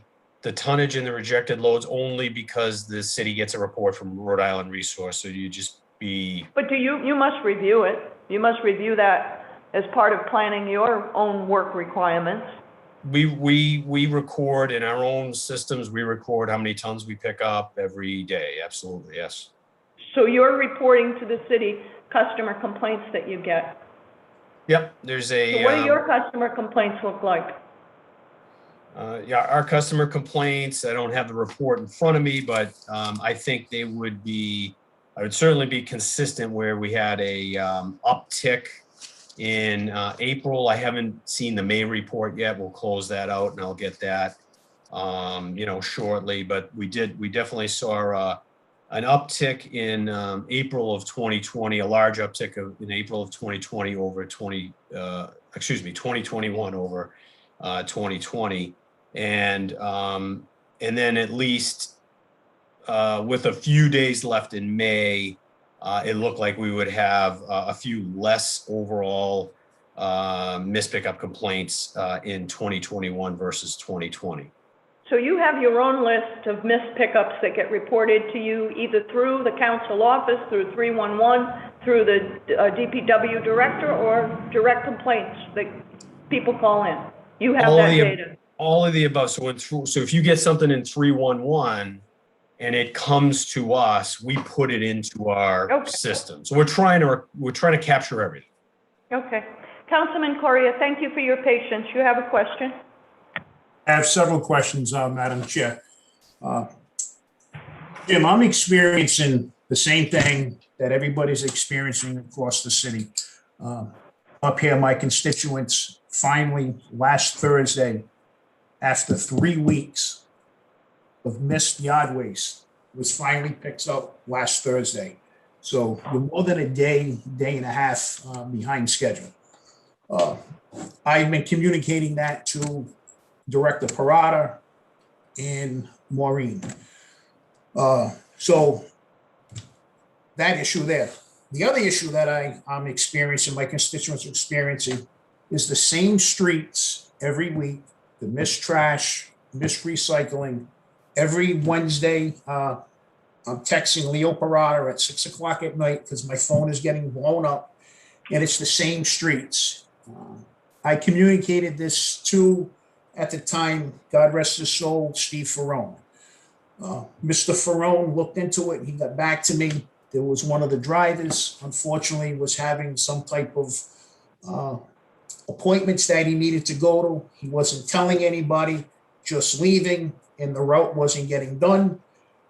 tonnage and the rejected loads, only because the city gets a report from Rhode Island Resource. So you just be. But you must review it. You must review that as part of planning your own work requirements. We record in our own systems. We record how many tons we pick up every day. Absolutely, yes. So you're reporting to the city customer complaints that you get. Yep. There's a. So what do your customer complaints look like? Yeah, our customer complaints, I don't have the report in front of me, but I think I would certainly be consistent where we had a uptick in April. I haven't seen the May report yet. We'll close that out and I'll get that, shortly. But we definitely saw an uptick in April of 2020, a large uptick in April of 2020 over 2021 over 2020. And then at least with a few days left in May, it looked like we would have a few less overall missed pickup complaints in 2021 versus 2020. So you have your own list of missed pickups that get reported to you either through the council office, through 311, through the DPW director, or direct complaints that people call in. You have that data. All of the above. So if you get something in 311 and it comes to us, we put it into our system. So we're trying to capture everything. Okay. Councilman Correa, thank you for your patience. You have a question? I have several questions, Madam Chair. Jim, I'm experiencing the same thing that everybody's experiencing across the city. Up here, my constituents finally last Thursday, after 3 weeks of missed yard waste, was finally picked up last Thursday. So we're more than a day and a half behind schedule. I've been communicating that to Director Parada and Maureen. So that issue there. The other issue that I'm experiencing, my constituents are experiencing, is the same streets every week, the missed trash, missed recycling. Every Wednesday, I'm texting Leo Parada at 6 o'clock at night because my phone is getting blown up, and it's the same streets. I communicated this to, at the time, God rest his soul, Steve Ferrone. Mr. Ferrone looked into it. He got back to me. There was one of the drivers, unfortunately, was having some type of appointments that he needed to go to. He wasn't telling anybody, just leaving, and the route wasn't getting done.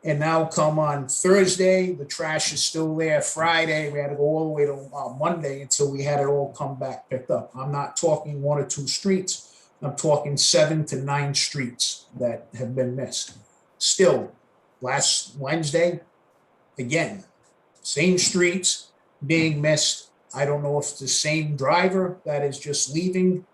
And now come on Thursday, the trash is still there. Friday, we had to go all the way to Monday until we had it all come back picked up. I'm not talking 1 or 2 streets. I'm talking 7 to 9 streets that have been missed. Still, last Wednesday, again, same streets being missed. I don't know if it's the same driver that is just leaving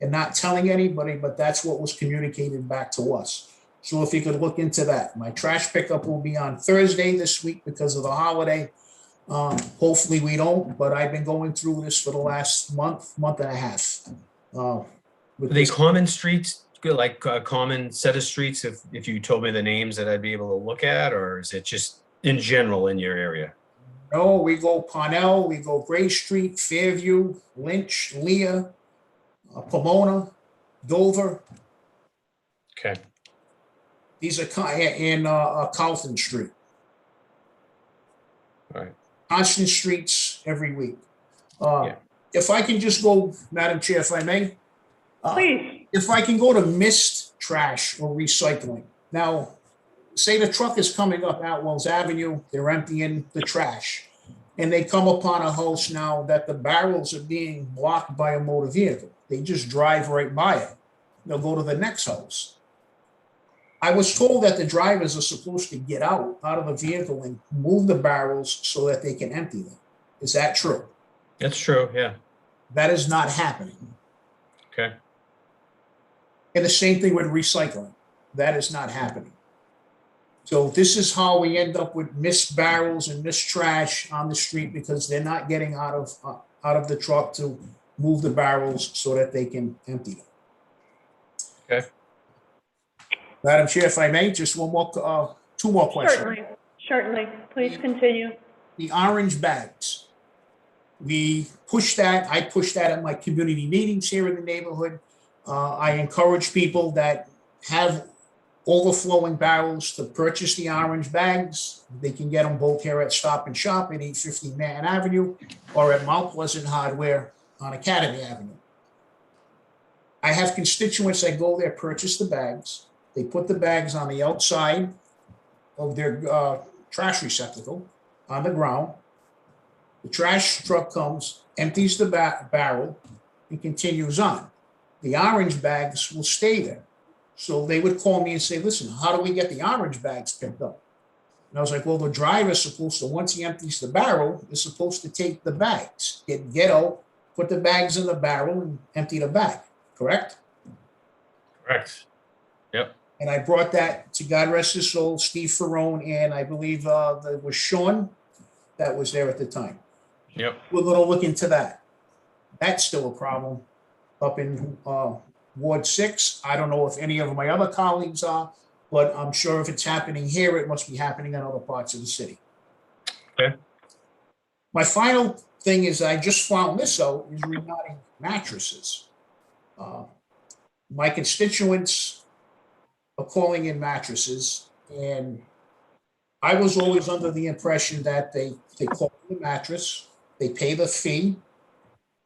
and not telling anybody, but that's what was communicated back to us. So if you could look into that. My trash pickup will be on Thursday this week because of the holiday. Hopefully we don't, but I've been going through this for the last month and a half. Are they common streets, like a common set of streets? If you told me the names that I'd be able to look at, or is it just in general in your area? No, we go Parnell, we go Gray Street, Fairview, Lynch, Leah, Pomona, Dover. Okay. These are in Carlton Street. All right. Constant streets every week. Yeah. If I can just go, Madam Chair, if I may. Please. If I can go to missed trash or recycling. Now, say the truck is coming up Atwells Avenue, they're emptying the trash, and they come upon a house now that the barrels are being blocked by a motor vehicle. They just drive right by it. They'll go to the next house. I was told that the drivers are supposed to get out of the vehicle and move the barrels so that they can empty them. Is that true? That's true, yeah. That is not happening. Okay. And the same thing with recycling. That is not happening. So this is how we end up with missed barrels and missed trash on the street because they're not getting out of the truck to move the barrels so that they can empty them. Okay. Madam Chair, if I may, just two more questions. Certainly. Please continue. The orange bags. I pushed that at my community meetings here in the neighborhood. I encourage people that have overflowing barrels to purchase the orange bags. They can get them both here at Stop and Shop at 850 Manhattan Avenue or at Mount Pleasant Hardware on Academy Avenue. I have constituents that go there, purchase the bags. They put the bags on the outside of their trash receptacle on the ground. The trash truck comes, empties the barrel, and continues on. The orange bags will stay there. So they would call me and say, listen, how do we get the orange bags picked up? And I was like, well, the driver's supposed to, once he empties the barrel, is supposed to take the bags, get out, put the bags in the barrel and empty the bag, correct? Correct. Yep. And I brought that to, God rest his soul, Steve Ferrone, and I believe that was Sean that was there at the time. Yep. We're gonna look into that. That's still a problem up in Ward 6. I don't know if any of my other colleagues are, but I'm sure if it's happening here, it must be happening in other parts of the city. Okay. My final thing is I just found this out is regarding mattresses. My constituents are calling in mattresses, and I was always under the impression that they call the mattress, they pay the fee,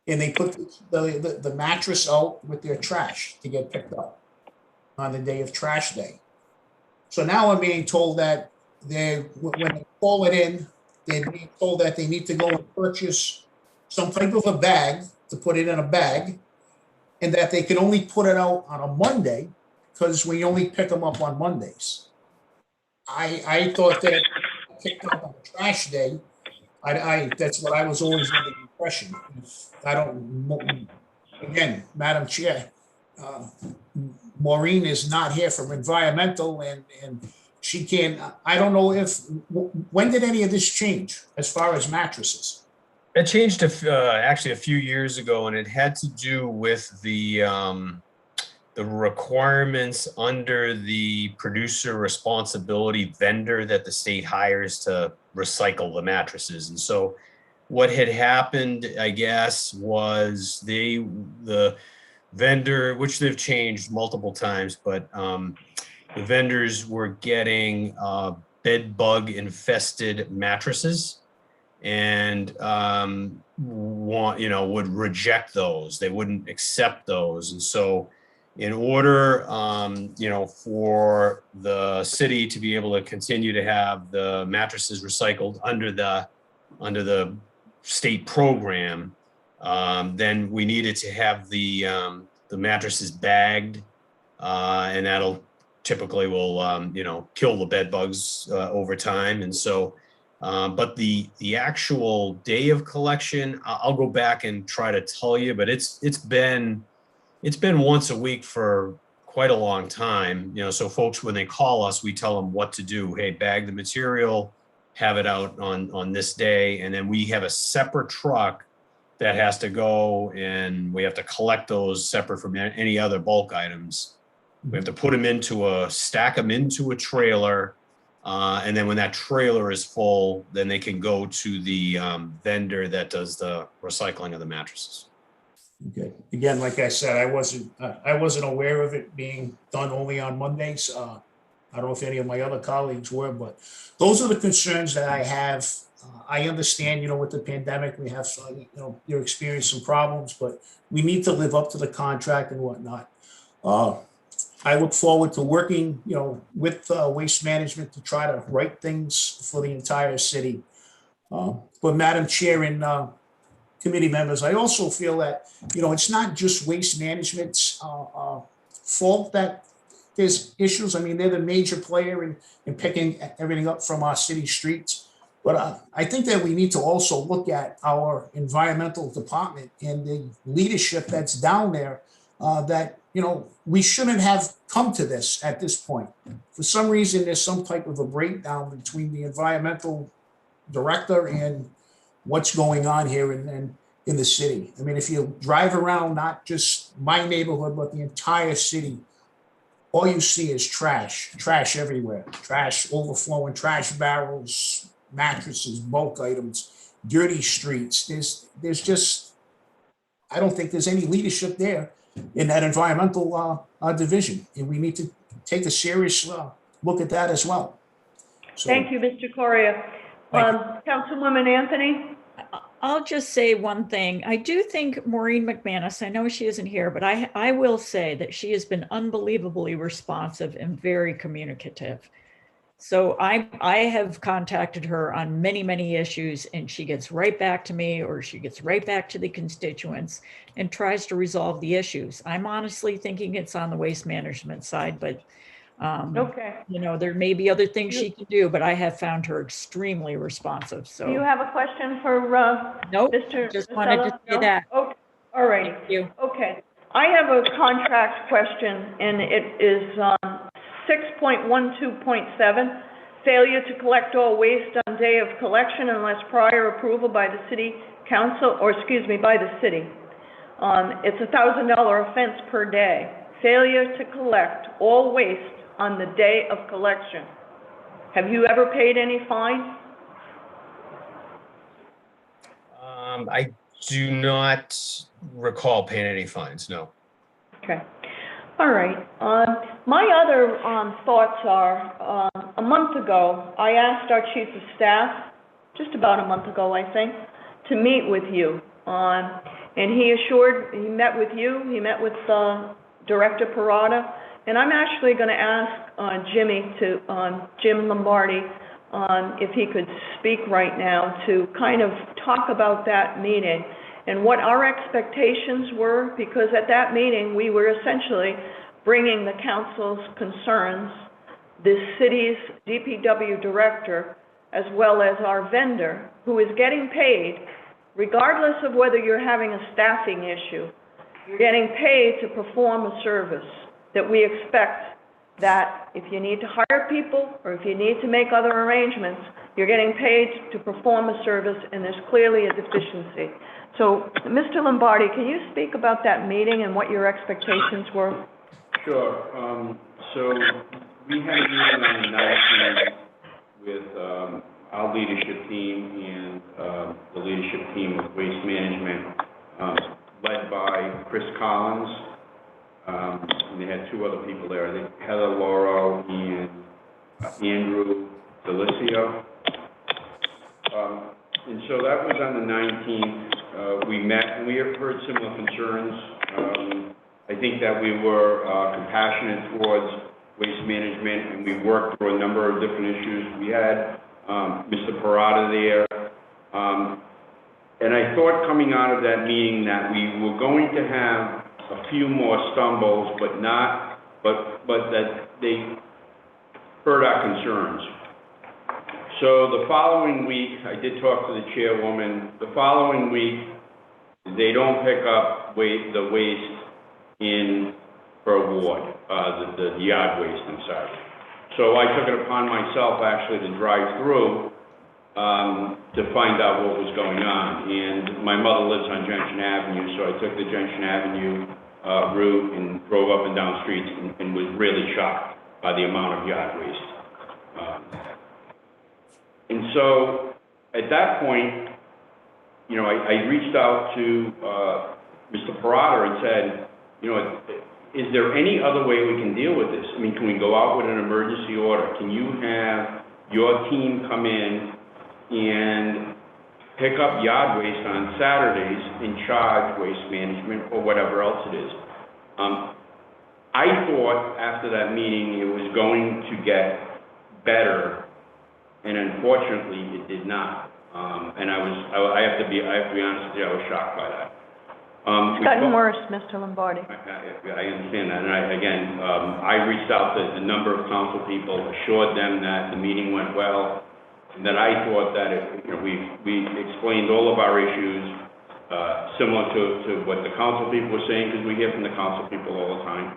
and they put the mattress out with their trash to get picked up on the day of trash day. So now I'm being told that when they call it in, they're being told that they need to go and purchase some type of a bag to put it in a bag, and that they can only put it out on a Monday because we only pick them up on Mondays. I thought that picked up on a trash day. That's what I was always under the impression. I don't, again, Madam Chair, Maureen is not here from environmental and she can't, I don't know when did any of this change as far as mattresses? It changed actually a few years ago, and it had to do with the requirements under the producer responsibility vendor that the state hires to recycle the mattresses. And so what had happened, I guess, was the vendor, which they've changed multiple times, but the vendors were getting bed bug infested mattresses and would reject those. They wouldn't accept those. And so in order, for the city to be able to continue to have the mattresses recycled under the state program, then we needed to have the mattresses bagged, and that'll typically will kill the bed bugs over time. And so, but the actual day of collection, I'll go back and try to tell you, but it's been once a week for quite a long time. So folks, when they call us, we tell them what to do. Hey, bag the material, have it out on this day. And then we have a separate truck that has to go and we have to collect those separate from any other bulk items. We have to put them stack them into a trailer. And then when that trailer is full, then they can go to the vendor that does the recycling of the mattresses. Okay. Again, like I said, I wasn't aware of it being done only on Mondays. I don't know if any of my other colleagues were, but those are the concerns that I have. I understand, with the pandemic, we have, you're experiencing some problems, but we need to live up to the contract and whatnot. I look forward to working, with Waste Management to try to right things for the entire city. But Madam Chair and committee members, I also feel that, it's not just Waste Management's fault that there's issues. I mean, they're the major player in picking everything up from our city streets. But I think that we need to also look at our environmental department and the leadership that's down there that, we shouldn't have come to this at this point. For some reason, there's some type of a breakdown between the environmental director and what's going on here in the city. I mean, if you drive around, not just my neighborhood, but the entire city, all you see is trash everywhere, trash overflowing, trash barrels, mattresses, bulk items, dirty streets. There's just, I don't think there's any leadership there in that environmental division. And we need to take a serious look at that as well. So, Thank you, Mr. Correa. Thank Councilwoman Anthony? I'll just say one thing. I do think Maureen McManus, I know she isn't here, but I will say that she has been unbelievably responsive and very communicative. So I have contacted her on many, many issues, and she gets right back to me, or she gets right back to the constituents and tries to resolve the issues. I'm honestly thinking it's on the waste management side, but Okay. you know, there may be other things she can do, but I have found her extremely responsive. Do you So have a question for nope, Mr. just wanted to Nocella? say No? that. Okay, all righty. Thank you. Okay. I have a contract question, and it is 6.12.7, failure to collect all waste on day of collection unless prior approval by the city council, or excuse me, by the city. It's a $1,000 offense per day. Failure to collect all waste on the day of collection. Have you ever paid any fine? I do not recall paying any fines, no. Okay. All right. My other thoughts are, a month ago, I asked our chief of staff, just about a month ago, I think, to meet with you. And he met with you, he met with Director Parada, and I'm actually going to ask Jim Lombardi, if he could speak right now to kind of talk about that meeting and what our expectations were, because at that meeting, we were essentially bringing the council's concerns, the city's DPW director, as well as our vendor, who is getting paid, regardless of whether you're having a staffing issue, you're getting paid to perform a service that we expect that if you need to hire people or if you need to make other arrangements, you're getting paid to perform a service, and there's clearly a deficiency. So, Mr. Lombardi, can you speak about that meeting and what your expectations were? Sure. So we had a meeting on the 19th with our leadership team and the leadership team of Waste Management, led by Chris Collins. And they had two other people there, I think Heather Lauro and Andrew Delicio. And so that was on the 19th. We met, and we have heard similar concerns. I think that we were compassionate towards waste management, and we worked through a number of different issues. We had Mr. Parada there. And I thought coming out of that meeting that we were going to have a few more stumbles, but that they heard our concerns. So the following week, I did talk to the chairwoman. The following week, they don't pick up the waste in per ward, the yard waste, I'm sorry. So I took it upon myself actually to drive through to find out what was going on. And my mother lives on Junction Avenue, so I took the Junction Avenue route and drove up and down streets and was really shocked by the amount of yard waste. And so at that point, you know, I reached out to Mr. Parada and said, you know, is there any other way we can deal with this? I mean, can we go out with an emergency order? Can you have your team come in and pick up yard waste on Saturdays and charge waste management or whatever else it is? I thought after that meeting it was going to get better, and unfortunately it did not. And I have to be honest with you, I was shocked by that. It's gotten worse, Mr. Lombardi. I understand that, and I reached out to a number of council people, assured them that the meeting went well, and that I thought that we explained all of our issues, similar to what the council people were saying, because we hear from the council people all the time.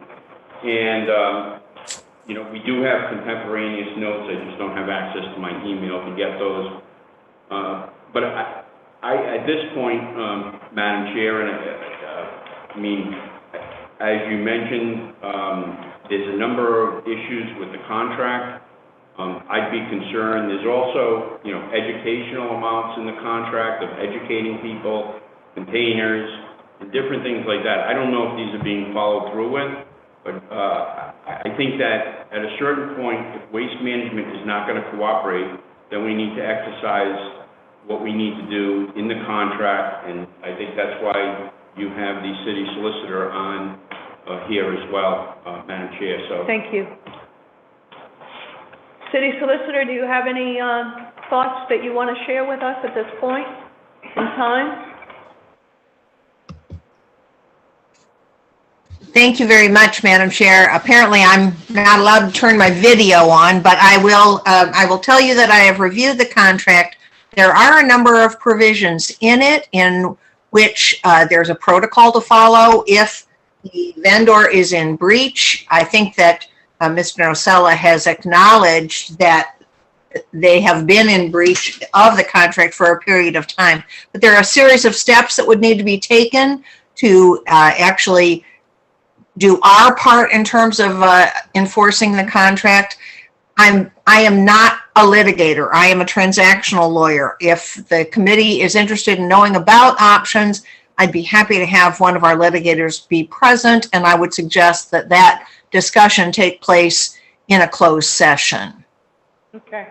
And you know, we do have contemporaneous notes. I just don't have access to my email to get those. But I at this point, Madam Chair, and I mean, as you mentioned, there's a number of issues with the contract. I'd be concerned. There's also, you know, educational amounts in the contract of educating people, containers, and different things like that. I don't know if these are being followed through with, but I think that at a certain point, if waste management is not going to cooperate, then we need to exercise what we need to do in the contract, and I think that's why you have the city solicitor on here as well, Madam Chair, so. Thank you. City Solicitor, do you have any thoughts that you want to share with us at this point in time? Thank you very much, Madam Chair. Apparently, I'm not allowed to turn my video on, but I will tell you that I have reviewed the contract. There are a number of provisions in it in which there's a protocol to follow if the vendor is in breach. I think that Mr. Nocella has acknowledged that they have been in breach of the contract for a period of time. But there are a series of steps that would need to be taken to actually do our part in terms of enforcing the contract. I am not a litigator. I am a transactional lawyer. If the committee is interested in knowing about options, I'd be happy to have one of our litigators be present, and I would suggest that that discussion take place in a closed session. Okay.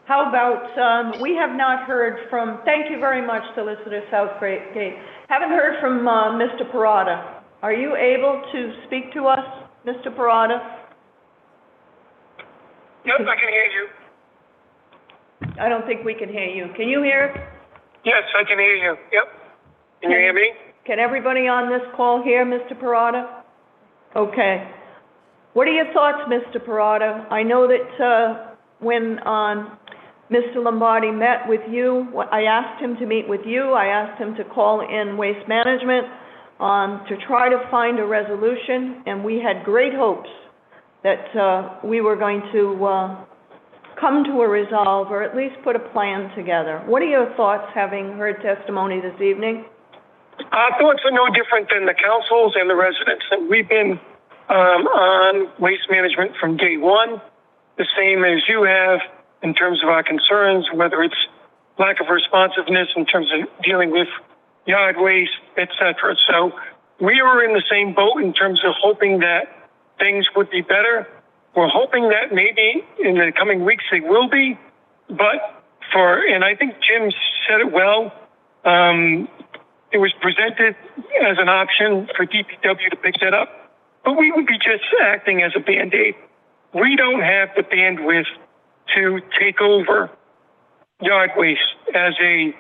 How about, we have not heard from, thank you very much, Solicitor Southgate. Haven't heard from Mr. Parada. Are you able to speak to us, Mr. Parada? Yep, I can hear you. I don't think we can hear you. Can you hear? Yes, I can hear you. Yep. Can you hear me? Can everybody on this call hear Mr. Parada? Okay. What are your thoughts, Mr. Parada? I know that when Mr. Lombardi met with you, I asked him to meet with you. I asked him to call in Waste Management to try to find a resolution, and we had great hopes that we were going to come to a resolve or at least put a plan together. What are your thoughts, having heard testimony this evening? Our thoughts are no different than the councils and the residents. And we've been on waste management from day one, the same as you have in terms of our concerns, whether it's lack of responsiveness in terms of dealing with yard waste, et cetera. So we were in the same boat in terms of hoping that things would be better. We're hoping that maybe in the coming weeks they will be, but and I think Jim said it well, it was presented as an option for DPW to pick that up, but we would be just acting as a Band-Aid. We don't have the bandwidth to take over yard waste as a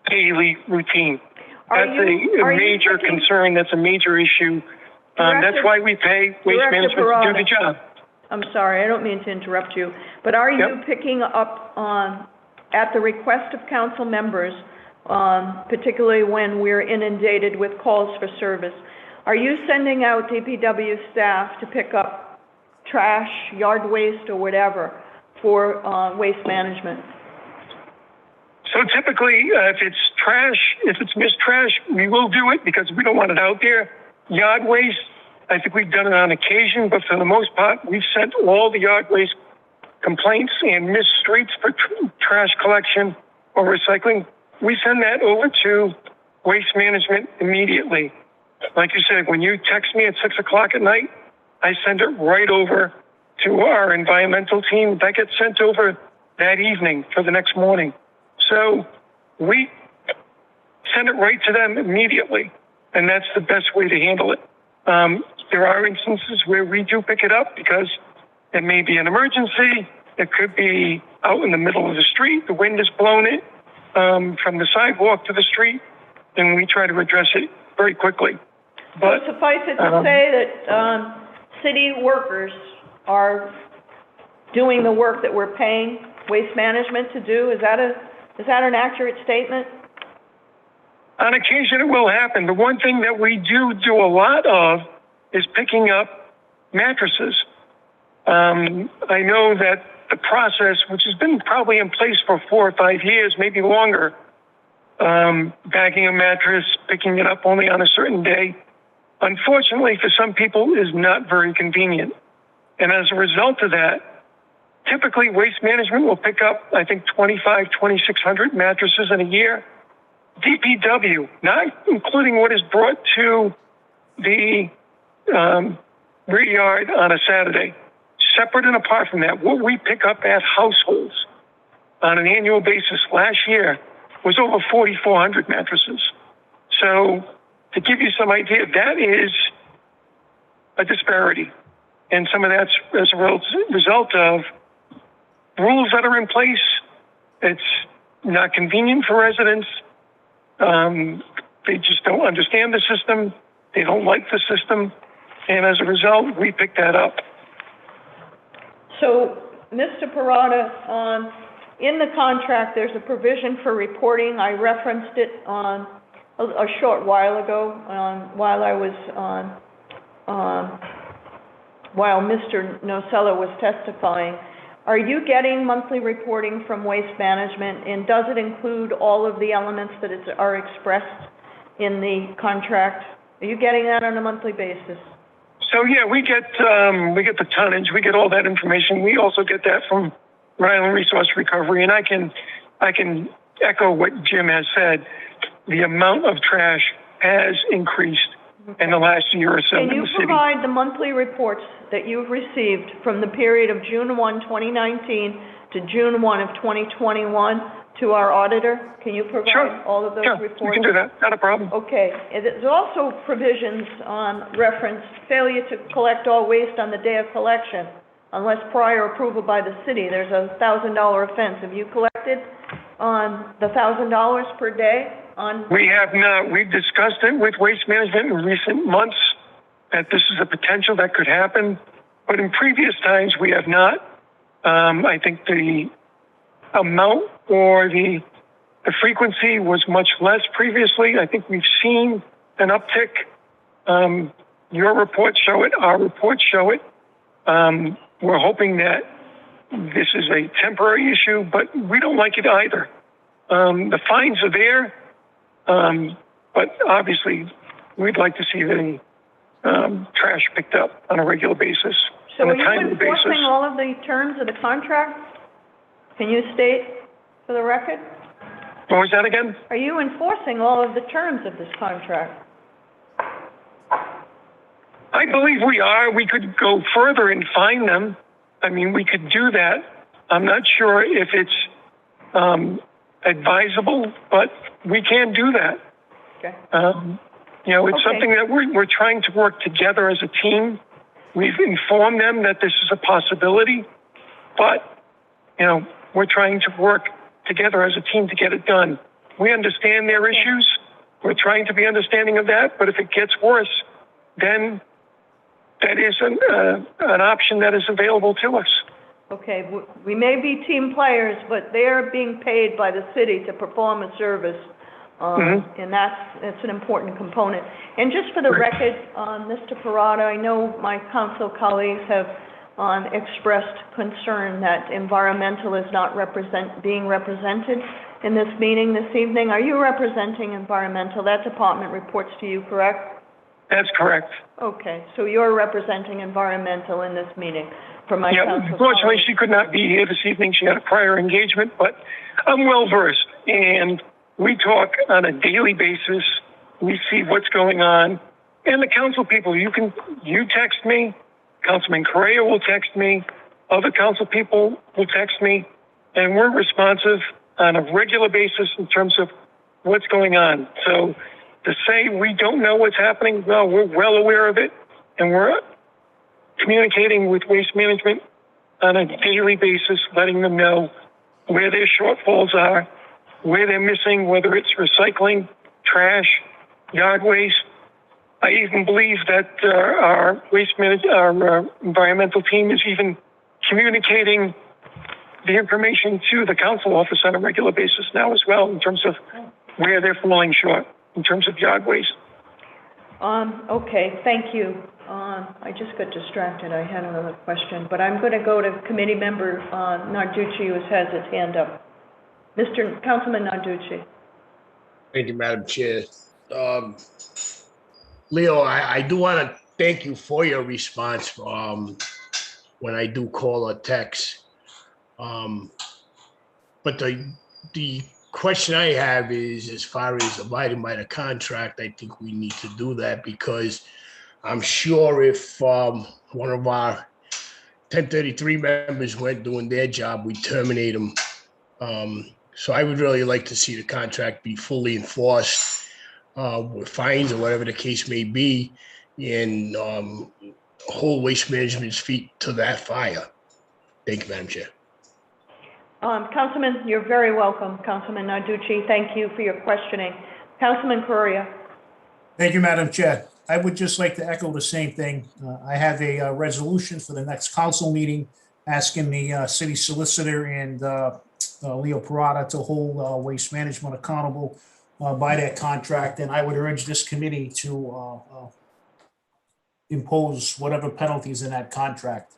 daily routine. That's a major concern. That's a major issue. That's why we pay Waste Management to do the job. I'm sorry, I don't mean to interrupt you, but are you picking up at the request of council members, particularly when we're inundated with calls for service, are you sending out DPW staff to pick up trash, yard waste, or whatever for Waste Management? So typically, if it's missed trash, we will do it because we don't want it out there. Yard waste, I think we've done it on occasion, but for the most part, we've sent all the yard waste complaints and missed streets for trash collection or recycling. We send that over to Waste Management immediately. Like you said, when you text me at 6 o'clock at night, I send it right over to our environmental team. That gets sent over that evening for the next morning. So we send it right to them immediately, and that's the best way to handle it. There are instances where we do pick it up because it may be an emergency. It could be out in the middle of the street. The wind has blown it from the sidewalk to the street, and we try to address it very quickly. But so suffice it to say that city workers are doing the work that we're paying Waste Management to do. Is that an accurate statement? On occasion, it will happen. The one thing that we do a lot of is picking up mattresses. I know that the process, which has been probably in place for 4 or 5 years, maybe longer, bagging a mattress, picking it up only on a certain day, unfortunately for some people is not very convenient. And as a result of that, typically Waste Management will pick up, I think, 2,600 mattresses in a year. DPW, not including what is brought to the rear yard on a Saturday, separate and apart from that, what we pick up at households on an annual basis last year was over 4,400 mattresses. So to give you some idea, that is a disparity. And some of that's as a result of rules that are in place. It's not convenient for residents. They just don't understand the system. They don't like the system. And as a result, we picked that up. So, Mr. Parada, in the contract, there's a provision for reporting. I referenced it on a short while ago, while Mr. Nocella was testifying. Are you getting monthly reporting from Waste Management, and does it include all of the elements that are expressed in the contract? Are you getting that on a monthly basis? So yeah, we get the tonnage, we get all that information. We also get that from Rhode Island Resource Recovery, and I can echo what Jim has said. The amount of trash has increased in the last year or so in the city. Can you provide the monthly reports that you've received from the period of June 1, 2019 to June 1 of 2021 to our auditor? Can you provide all of those reports? We can do that. Not a problem. Okay. There's also provisions on reference failure to collect all waste on the day of collection unless prior approval by the city. There's a $1,000 offense. Have you collected on the $1,000 per day? We have not. We've discussed it with Waste Management in recent months that this is a potential that could happen, but in previous times we have not. I think the amount or the frequency was much less previously. I think we've seen an uptick. Your reports show it. Our reports show it. We're hoping that this is a temporary issue, but we don't like it either. The fines are there, but obviously we'd like to see the trash picked up on a regular basis. So are you enforcing all of the terms of the contract? Can you state for the record? What was that again? Are you enforcing all of the terms of this contract? I believe we are. We could go further and fine them. I mean, we could do that. I'm not sure if it's advisable, but we can do that. Okay. It's something that we're trying to work together as a team. We've informed them that this is a possibility, but, we're trying to work together as a team to get it done. We understand their issues. We're trying to be understanding of that, but if it gets worse, then that is an option that is available to us. Okay, we may be team players, but they're being paid by the city to perform a service, and that's an important component. And just for the record, Mr. Parada, I know my council colleagues have expressed concern that environmental is not being represented in this meeting this evening. Are you representing environmental? That department reports to you, correct? That's correct. Okay, so you're representing environmental in this meeting for my council. Unfortunately, she could not be here this evening. She had a prior engagement, but I'm well versed, and we talk on a daily basis. We see what's going on, and the council people. You text me. Councilman Correa will text me. Other council people will text me, and we're responsive on a regular basis in terms of what's going on. So to say we don't know what's happening, no, we're well aware of it, and we're communicating with Waste Management on a daily basis, letting them know where their shortfalls are, where they're missing, whether it's recycling, trash, yard waste. I even believe that our environmental team is even communicating the information to the council office on a regular basis now as well in terms of where they're falling short in terms of yard waste. Okay, thank you. I just got distracted. I had another question, but I'm going to go to committee member Narducci, who has his hand up. Councilman Narducci. Thank you, Madam Chair. Leo, I do want to thank you for your response when I do call or text. But the question I have is, as far as abiding by the contract, I think we need to do that because I'm sure if one of our 1033 members weren't doing their job, we terminate them So I would really like to see the contract be fully enforced with fines or whatever the case may be, and hold Waste Management's feet to that fire. Thank you, Madam Chair. Councilman, you're very welcome, Councilman Narducci. Thank you for your questioning. Councilman Correa. Thank you, Madam Chair. I would just like to echo the same thing. I have a resolution for the next council meeting asking the city solicitor and Leo Parada to hold Waste Management accountable by that contract. And I would urge this committee to impose whatever penalties in that contract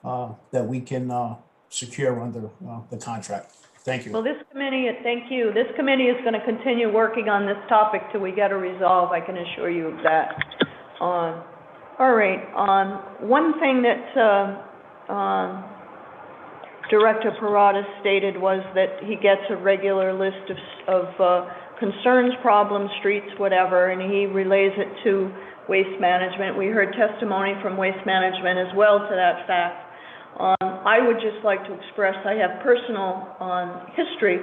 that we can secure under the contract. Thank you. Well, this committee, thank you. This committee is going to continue working on this topic till we get a resolve. I can assure you of that. All right. One thing that Director Parada stated was that he gets a regular list of concerns, problems, streets, whatever, and he relays it to Waste Management. We heard testimony from Waste Management as well to that fact. I would just like to express I have personal history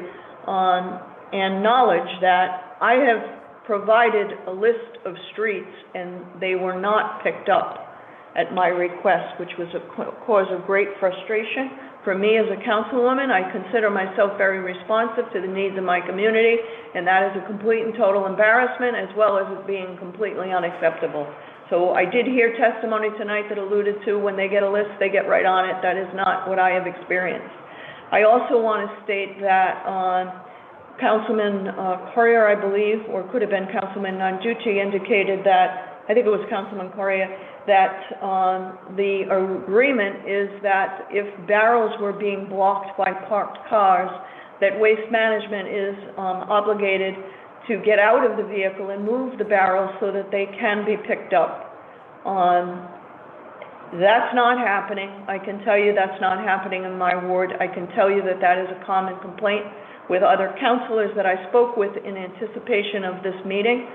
and knowledge that I have provided a list of streets and they were not picked up at my request, which was a cause of great frustration. For me as a councilwoman, I consider myself very responsive to the needs of my community, and that is a complete and total embarrassment as well as it being completely unacceptable. So I did hear testimony tonight that alluded to when they get a list, they get right on it. That is not what I have experienced. I also want to state that Councilman Correa, I believe, or could have been Councilman Nanducci, indicated that, I think it was Councilman Correa, that the agreement is that if barrels were being blocked by parked cars, that Waste Management is obligated to get out of the vehicle and move the barrels so that they can be picked up. That's not happening. I can tell you that's not happening in my ward. I can tell you that that is a common complaint with other councilors that I spoke with in anticipation of this meeting.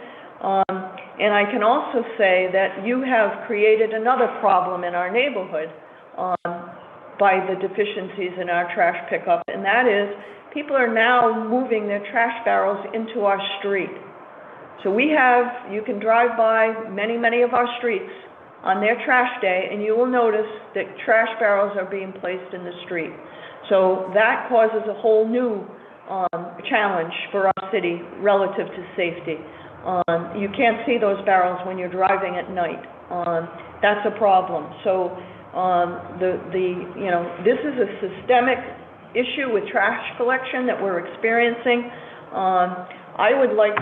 And I can also say that you have created another problem in our neighborhood by the deficiencies in our trash pickup, and that is people are now moving their trash barrels into our street. So we have, you can drive by many of our streets on their trash day, and you will notice that trash barrels are being placed in the street. So that causes a whole new challenge for our city relative to safety. You can't see those barrels when you're driving at night. That's a problem. So this is a systemic issue with trash collection that we're experiencing. I would like,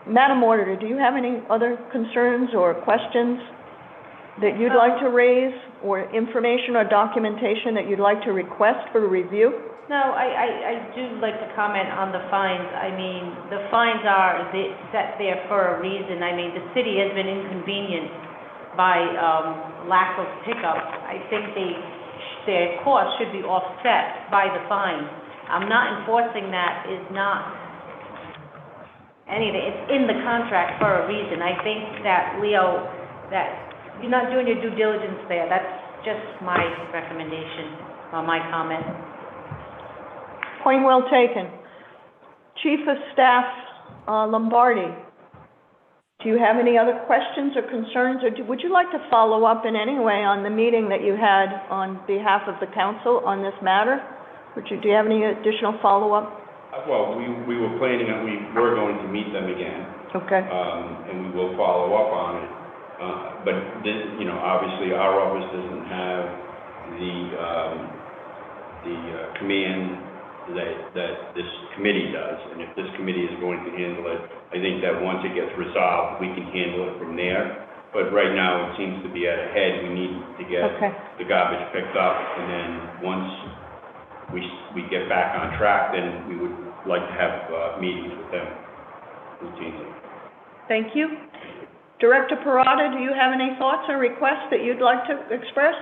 Madam Auditor, do you have any other concerns or questions that you'd like to raise, or information or documentation that you'd like to request for review? No, I do like to comment on the fines. I mean, the fines are set there for a reason. I mean, the city has been inconvenienced by lack of pickup. I think their cost should be offset by the fine. I'm not enforcing that is not anything. It's in the contract for a reason. I think that, Leo, that you're not doing your due diligence there. That's just my recommendation or my comment. Point well taken. Chief of Staff Lombardi, do you have any other questions or concerns, or would you like to follow up in any way on the meeting that you had on behalf of the council on this matter? Do you have any additional follow-up? Well, we were planning on, we were going to meet them again. Okay. And we will follow up on it. But this, obviously our office doesn't have the command that this committee does, and if this committee is going to handle it, I think that once it gets resolved, we can handle it from there. But right now, it seems to be at a head. We need to get the garbage picked up, and then once we get back on track, then we would like to have meetings with them routinely. Thank you. Director Parada, do you have any thoughts or requests that you'd like to express?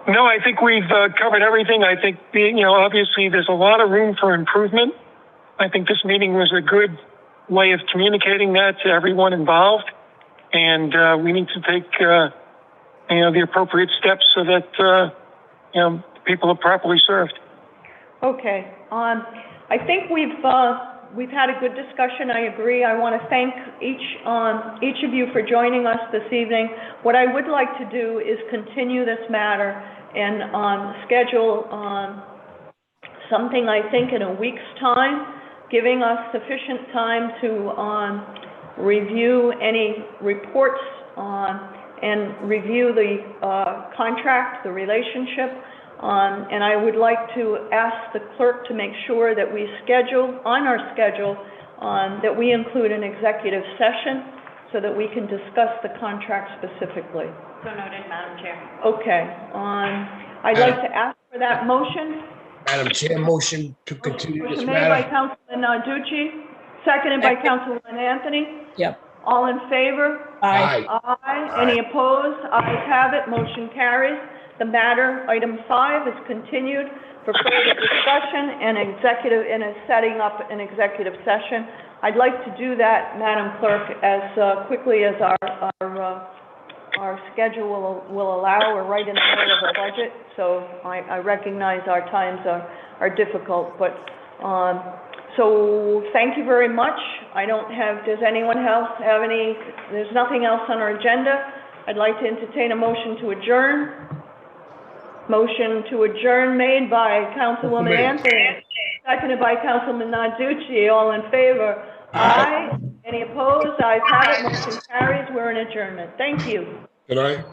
No, I think we've covered everything. I think, obviously there's a lot of room for improvement. I think this meeting was a good way of communicating that to everyone involved. And we need to take, the appropriate steps so that, people are properly served. Okay, I think we've had a good discussion, I agree. I want to thank each of you for joining us this evening. What I would like to do is continue this matter and schedule something, I think, in a week's time, giving us sufficient time to review any reports and review the contract, the relationship. And I would like to ask the clerk to make sure that we schedule, on our schedule, that we include an executive session so that we can discuss the contract specifically. So noted, Madam Chair. Okay, I'd like to ask for that motion. Madam Chair, motion to continue this Motion made by matter. Councilman Narducci, seconded by Councilman Anthony. Yep. All in favor? Aye. Aye. Any opposed? Ayes have it, motion carries. The matter, item 5, is continued for further discussion and is setting up an executive session. I'd like to do that, Madam Clerk, as quickly as our schedule will allow. We're right in the middle of a budget, so I recognize our times are difficult, but, so thank you very much. Does anyone else have there's nothing else on our agenda. I'd like to entertain a motion to adjourn. Motion to adjourn made by Councilwoman Anthony, seconded by Councilman Narducci. All in favor? Aye. Any opposed? Ayes have it. Motion carries. We're in adjournment. Thank you. Good night.